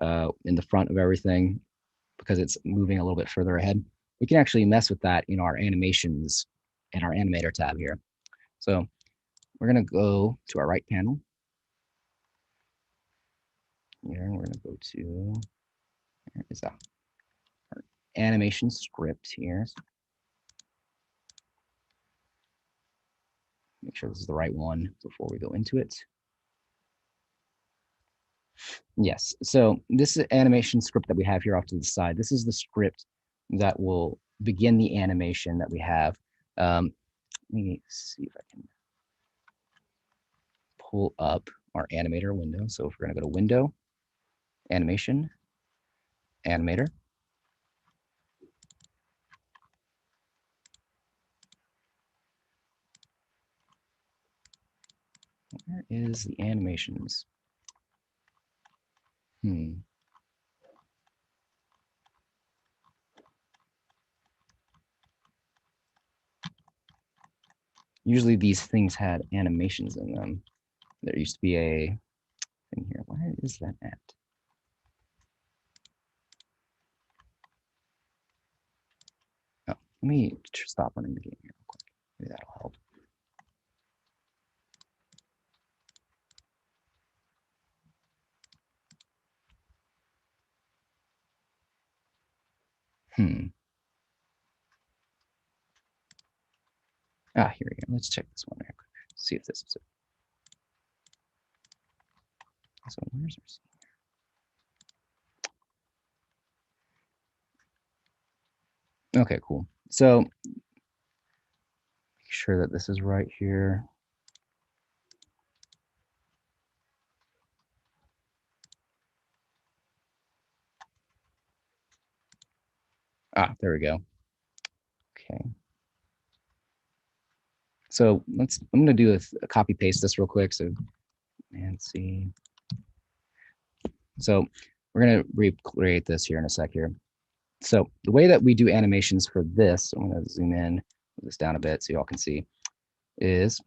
in the front of everything because it's moving a little bit further ahead. We can actually mess with that in our animations and our animator tab here. So we're going to go to our right panel. Here, we're going to go to, where is that? Our animation script here. Make sure this is the right one before we go into it. Yes, so this is animation script that we have here off to the side. This is the script that will begin the animation that we have. Let me see if I can pull up our animator window. So if we're going to go to Window, Animation, Animator. Where is the animations? Usually these things had animations in them. There used to be a thing here. Where is that at? Let me stop running the game here real quick. Maybe that'll help. Here we go. Let's check this one real quick. See if this is it. So where's our scene? Okay, cool. So make sure that this is right here. There we go. Okay. So I'm going to do a copy paste this real quick. So, see. So we're going to recreate this here in a sec here. So the way that we do animations for this, I'm going to zoom in, move this down a bit so y'all can see, is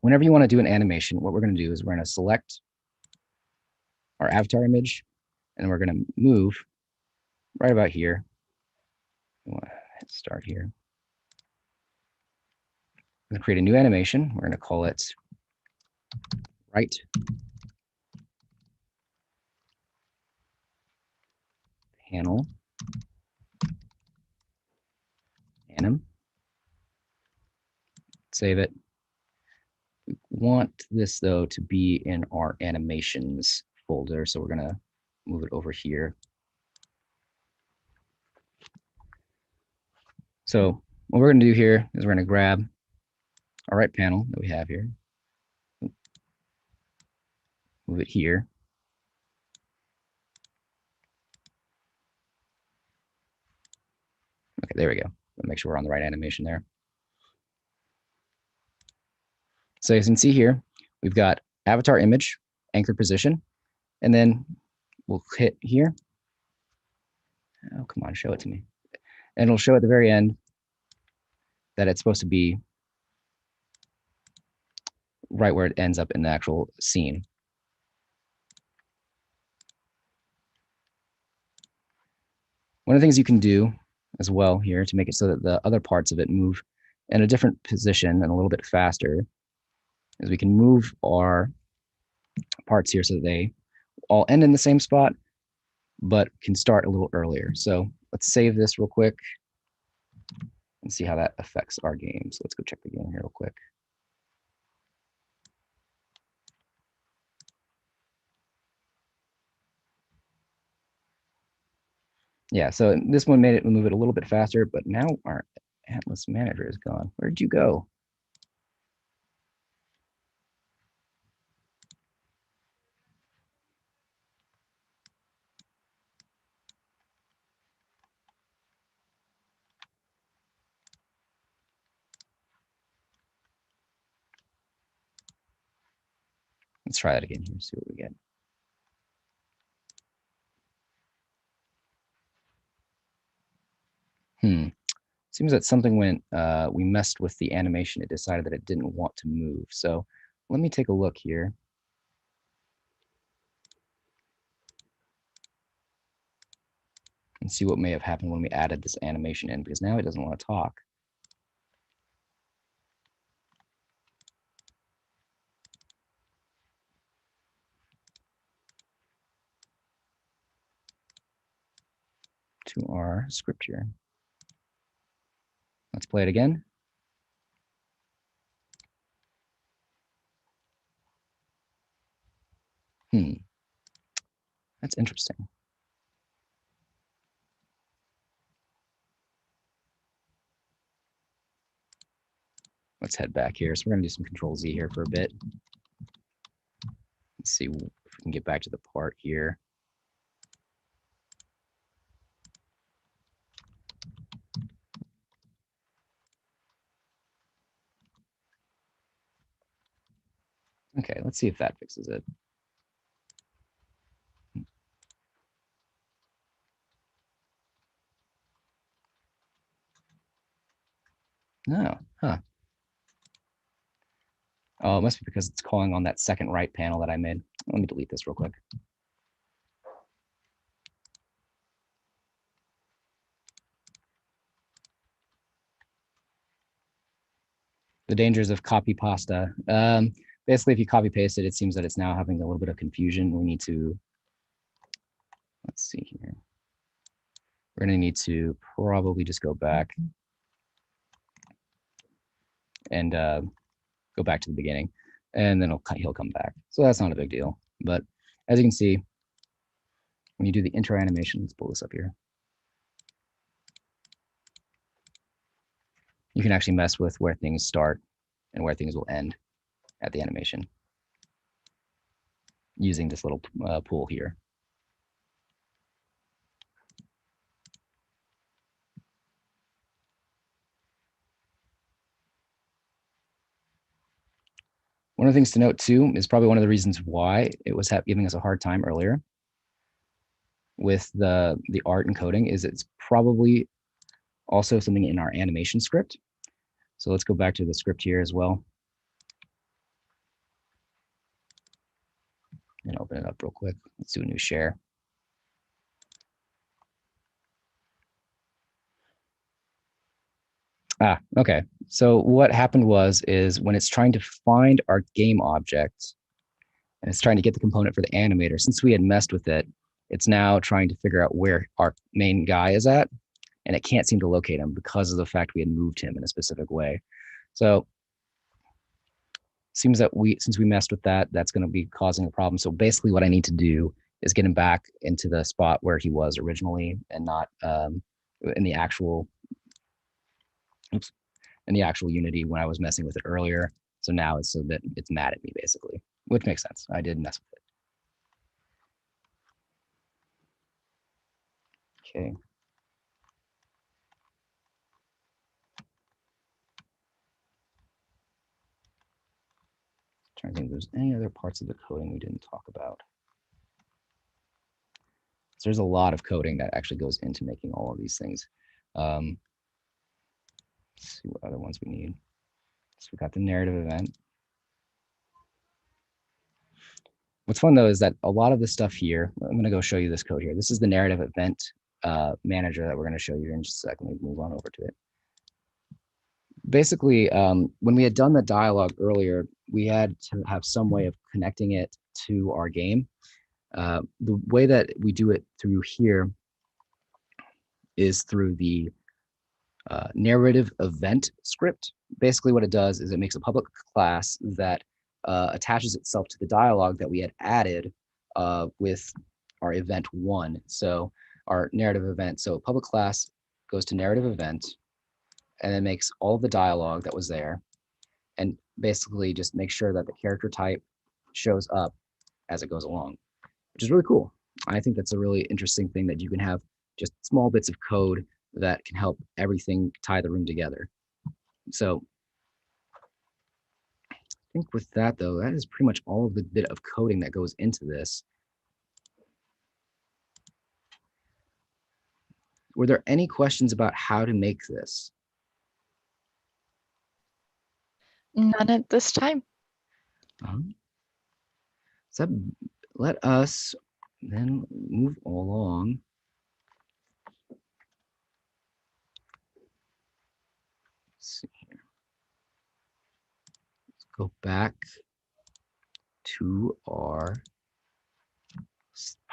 whenever you want to do an animation, what we're going to do is we're going to select our avatar image, and we're going to move right about here. We want to hit start here. We're going to create a new animation. We're going to call it right panel anim. Save it. We want this though to be in our animations folder, so we're going to move it over here. So what we're going to do here is we're going to grab our right panel that we have here, move it here. Okay, there we go. Make sure we're on the right animation there. So as you can see here, we've got avatar image, anchor position, and then we'll hit here. Oh, come on, show it to me. And it'll show at the very end that it's supposed to be right where it ends up in the actual scene. One of the things you can do as well here to make it so that the other parts of it move in a different position and a little bit faster is we can move our parts here so that they all end in the same spot, but can start a little earlier. So let's save this real quick and see how that affects our game. So let's go check the game here real quick. Yeah, so this one made it move it a little bit faster, but now our Atlas manager is gone. Where'd you go? Let's try that again here, see what we get. Seems that something went, we messed with the animation. It decided that it didn't want to move. So let me take a look here. And see what may have happened when we added this animation in, because now it doesn't want to talk. To our script here. Let's play it again. That's interesting. Let's head back here. So we're going to do some Control Z here for a bit. Let's see if we can get back to the part here. Okay, let's see if that fixes it. No, Oh, it must be because it's calling on that second right panel that I made. Let me delete this real quick. The dangers of copy pasta. Basically, if you copy paste it, it seems that it's now having a little bit of confusion. We need to, let's see here. We're going to need to probably just go back and go back to the beginning, and then he'll come back. So that's not a big deal. But as you can see, when you do the intro animation, let's pull this up here. You can actually mess with where things start and where things will end at the animation using this little pool here. One of the things to note too is probably one of the reasons why it was giving us a hard time earlier with the art and coding is it's probably also something in our animation script. So let's go back to the script here as well. And open it up real quick. Let's do a new share. Okay. So what happened is when it's trying to find our game object and it's trying to get the component for the animator, since we had messed with it, it's now trying to figure out where our main guy is at, and it can't seem to locate him because of the fact we had moved him in a specific way. So seems that since we messed with that, that's going to be causing a problem. So basically what I need to do is get him back into the spot where he was originally and not in the actual Unity when I was messing with it earlier. So now it's so that it's mad at me basically, which makes sense. I did mess with it. Okay. Trying to think if there's any other parts of the coding we didn't talk about. So there's a lot of coding that actually goes into making all of these things. Let's see what other ones we need. So we got the narrative event. What's fun though is that a lot of the stuff here, I'm going to go show you this code here. This is the narrative event manager that we're going to show you in just a second. Let me move on over to it. Basically, when we had done the dialogue earlier, we had to have some way of connecting it to our game. The way that we do it through here is through the narrative event script. Basically what it does is it makes a public class that attaches itself to the dialogue that we had added with our event one. So our narrative event, so public class goes to narrative event and then makes all the dialogue that was there and basically just make sure that the character type shows up as it goes along, which is really cool. I think that's a really interesting thing that you can have just small bits of code that can help everything tie the room together. So I think with that though, that is pretty much all of the bit of coding that goes into this. Were there any questions about how to make this? None at this time. So let us then move along. Let's see here. Let's go back to our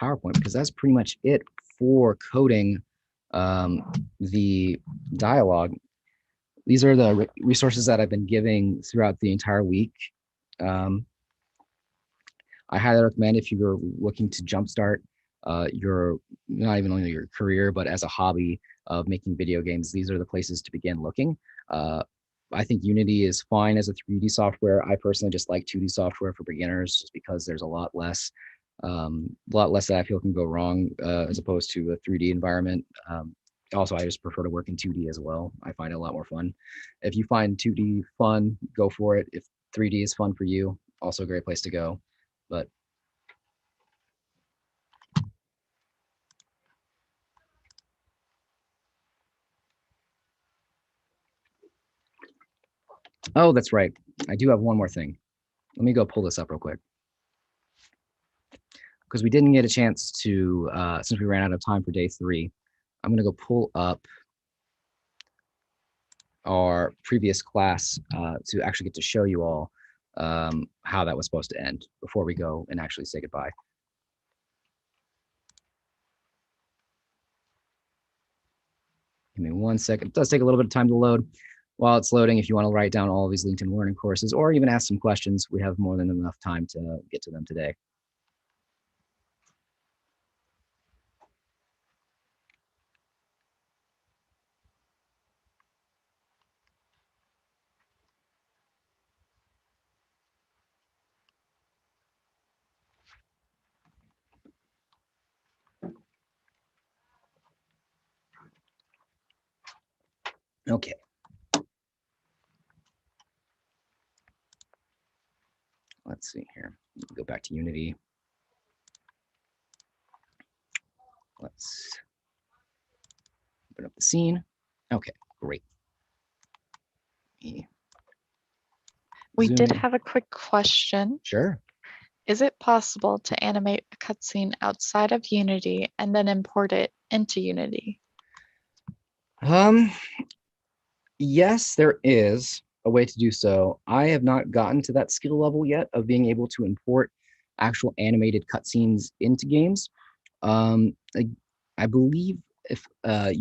PowerPoint because that's pretty much it for coding the dialogue. These are the resources that I've been giving throughout the entire week. I highly recommend if you're looking to jumpstart your, not even only your career, but as a hobby of making video games, these are the places to begin looking. I think Unity is fine as a 3D software. I personally just like 2D software for beginners just because there's a lot less that I feel can go wrong as opposed to a 3D environment. Also, I just prefer to work in 2D as well. I find it a lot more fun. If you find 2D fun, go for it. If 3D is fun for you, also a great place to go. But oh, that's right. I do have one more thing. Let me go pull this up real quick. Because we didn't get a chance to, since we ran out of time for day 3, I'm going to go pull up our previous class to actually get to show you all how that was supposed to end before we go and actually say goodbye. Give me 1 second. It does take a little bit of time to load. While it's loading, if you want to write down all of these LinkedIn Learning courses or even ask some questions, we have more than enough time to get to them today. Okay. Let's see here. Go back to Unity. Let's open up the scene. Okay, great. We did Zoom in. have a quick question. Sure. Is it possible to animate a cutscene outside of Unity and then import it into Unity? Yes, there is a way to do so. I have not gotten to that skill level yet of being able to import actual animated cutscenes into games. I believe if I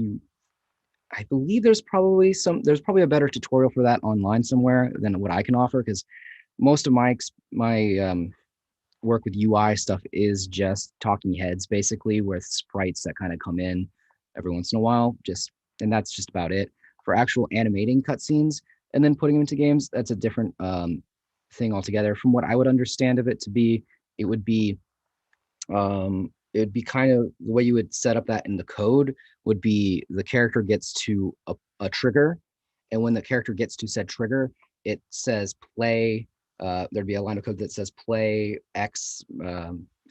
believe there's probably a better tutorial for that online somewhere than what I can offer, because most of my work with UI stuff is just talking heads, basically, with sprites that kind of come in every once in a while. And that's just about it. For actual animating cutscenes and then putting them into games, that's a different thing altogether. From what I would understand of it to be, it would be kind of the way you would set up that in the code would be the character gets to a trigger, and when the character gets to said trigger, it says play. There'd be a line of code that says play X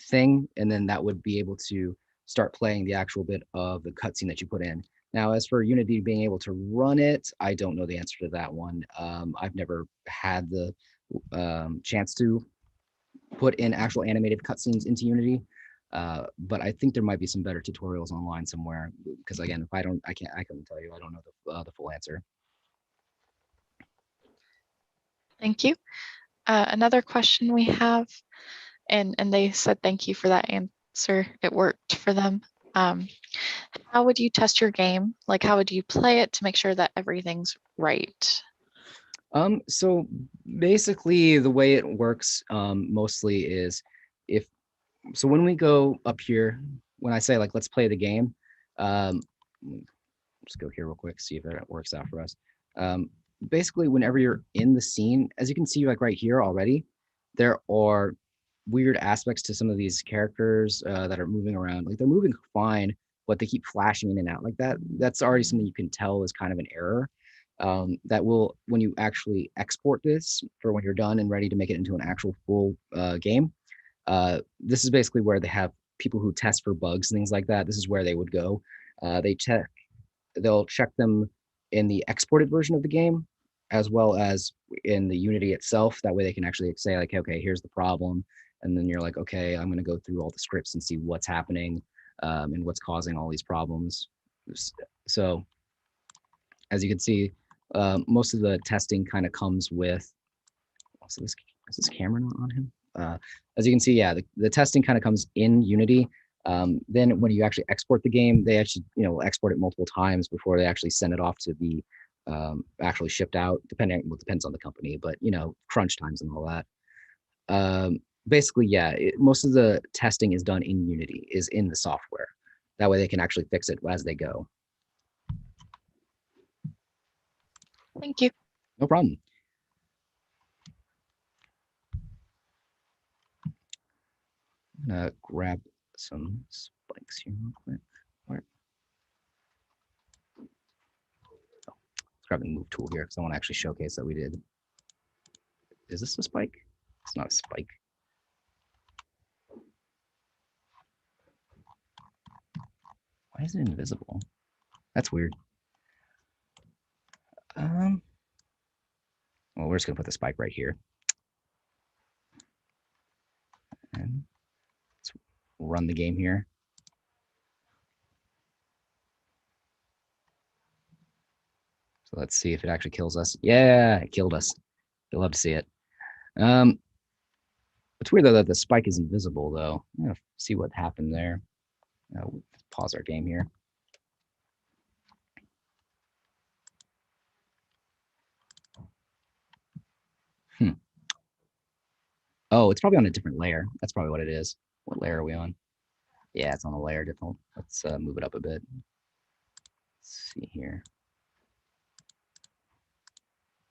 thing, and then that would be able to start playing the actual bit of the cutscene that you put in. Now, as for Unity being able to run it, I don't know the answer to that one. I've never had the chance to put in actual animated cutscenes into Unity. But I think there might be some better tutorials online somewhere, because again, if I couldn't tell you. I don't know the full answer. Thank you. Another question we have, and they said thank you for that answer. It worked for them. How would you test your game? Like, how would you play it to make sure that everything's right? So basically the way it works mostly is when we go up here, when I say like, let's play the game, just go here real quick, see if it works out for us. Basically, whenever you're in the scene, as you can see, like right here already, there are weird aspects to some of these characters that are moving around. Like, they're moving fine, but they keep flashing in and out like that. That's already something you can tell is kind of an error. That will, when you actually export this for when you're done and ready to make it into an actual full game, this is basically where they have people who test for bugs and things like that. This is where they would go. They'll check them in the exported version of the game, as well as in the Unity itself. That way they can actually say like, okay, here's the problem. And then you're like, okay, I'm going to go through all the scripts and see what's happening and what's causing all these problems. So as you can see, most of the testing kind of comes with, also is this camera not on him? As you can see, yeah, the testing kind of comes in Unity. Then when you actually export the game, they actually, export it multiple times before they actually send it off to be actually shipped out, depends on the company, but, crunch times and all that. Basically, yeah, most of the testing is done in Unity, is in the software. That way they can actually fix it as they go. Thank you. No problem. I'm gonna grab some spikes here real quick. Let's grab the move tool here because I want to actually showcase that we did. Is this a spike? It's not a spike. Why is it invisible? That's weird. Well, we're just gonna put the spike right here. And let's run the game here. So So let's see if it actually kills us. Yeah, it killed us. You'll love to see it. It's weird though that the spike is invisible though. I'm gonna see what happened there. Pause our game here. Oh, it's probably on a different layer. That's probably what it is. What layer are we on? Yeah, it's on a layer different. Let's move it up a bit. Let's see here.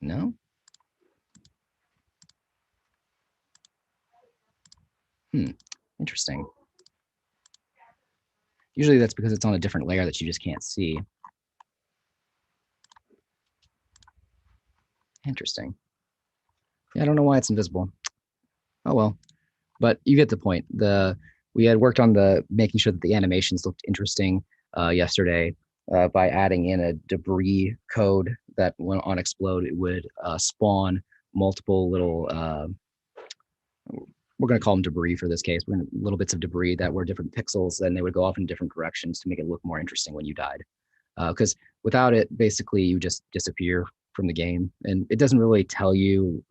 No? Interesting. Usually that's because it's on a different layer that you just can't see. Interesting. Yeah, I don't know why it's invisible. Oh well, but you get the point. We had worked on the making sure that the animations looked interesting yesterday by adding in a debris code that when on explode it would spawn multiple little we're going to call them debris for this case. We're gonna, little bits of debris that were different pixels, and they would go off in different directions to make it look more interesting when you died. Because without it, basically you just disappear from the game, and it doesn't really tell you.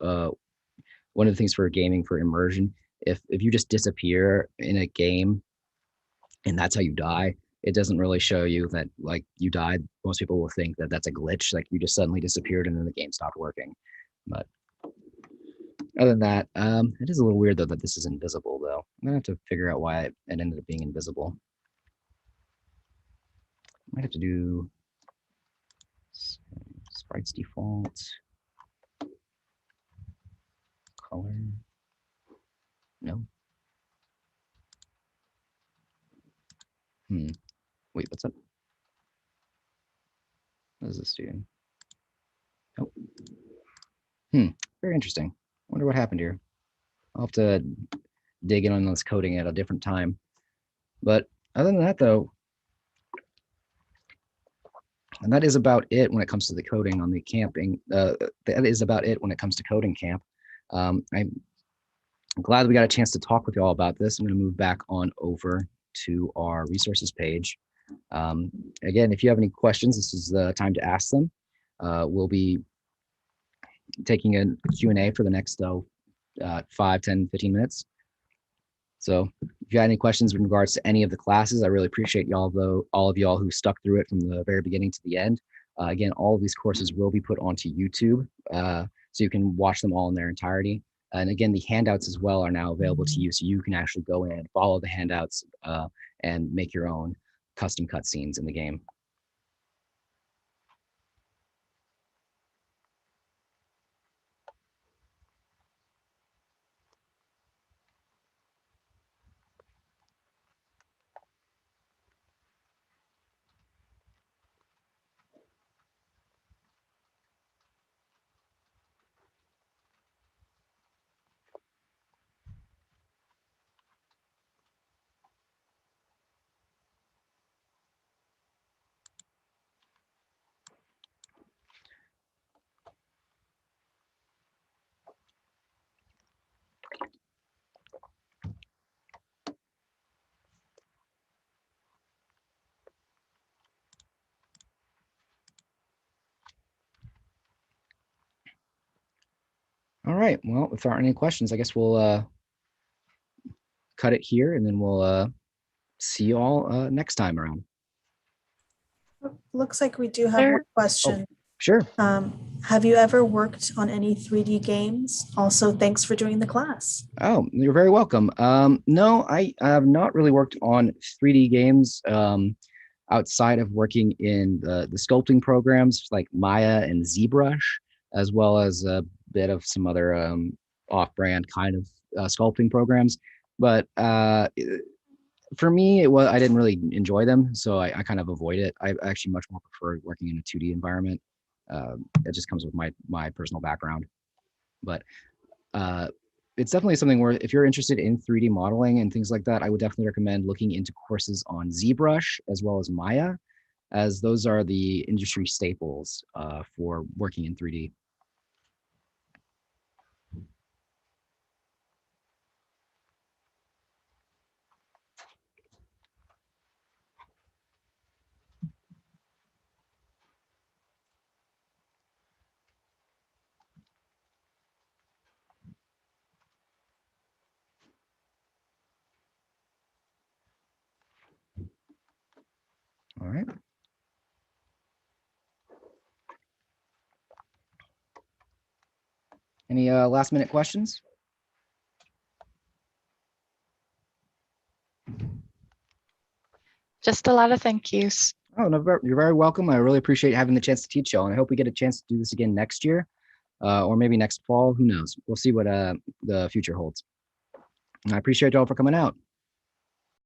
One of the things for gaming for immersion, if you just disappear in a game, and that's how you die, it doesn't really show you that like you died. Most people will think that that's a glitch, like you just suddenly disappeared and then the game stopped working. But other than that, it is a little weird though that this is invisible though. I'm gonna have to figure out why it ended up being invisible. Might have to do sprites default color. No. Wait, what's up? What does this do? Oh. Very interesting. Wonder what happened here. I'll have to dig in on this coding at a different time. But other than that, though, and that is about it when it comes to the coding on the camping. That is about it when it comes to coding camp. I'm glad we got a chance to talk with you all about this. I'm going to move back on over to our resources page. Again, if you have any questions, this is the time to ask them. We'll be taking a Q&A for the next 5, 10, 15 minutes. So if you had any questions in regards to any of the classes, I really appreciate y'all, though, all of y'all who stuck through it from the very beginning to the end. Again, all of these courses will be put onto YouTube, so you can watch them all in their entirety. And again, the handouts as well are now available to you, so you can actually go in and follow the handouts and make your own custom cutscenes in the game. All right. Well, if there aren't any questions, I guess we'll cut it here, and then we'll see you all next time around. Looks like we do have one question. Sure. Have you ever worked on any 3D games? Also, thanks for doing the class. Oh, you're very welcome. No, I have not really worked on 3D games outside of working in the sculpting programs like Maya and ZBrush, as well as a bit of some other off-brand kind of sculpting programs. But for me, I didn't really enjoy them, so I kind of avoid it. I actually much more prefer working in a 2D environment. It just comes with my personal background. But it's definitely something where if you're interested in 3D modeling and things like that, I would definitely recommend looking into courses on ZBrush as well as Maya, as those are the industry staples for working in 3D. Any last minute questions? Just a lot of thank yous. Oh, no, you're very welcome. I really appreciate having the chance to teach y'all, and I hope we get a chance to do this again next year, or maybe next fall. Who knows? We'll see what the future holds. And I appreciate y'all for coming out.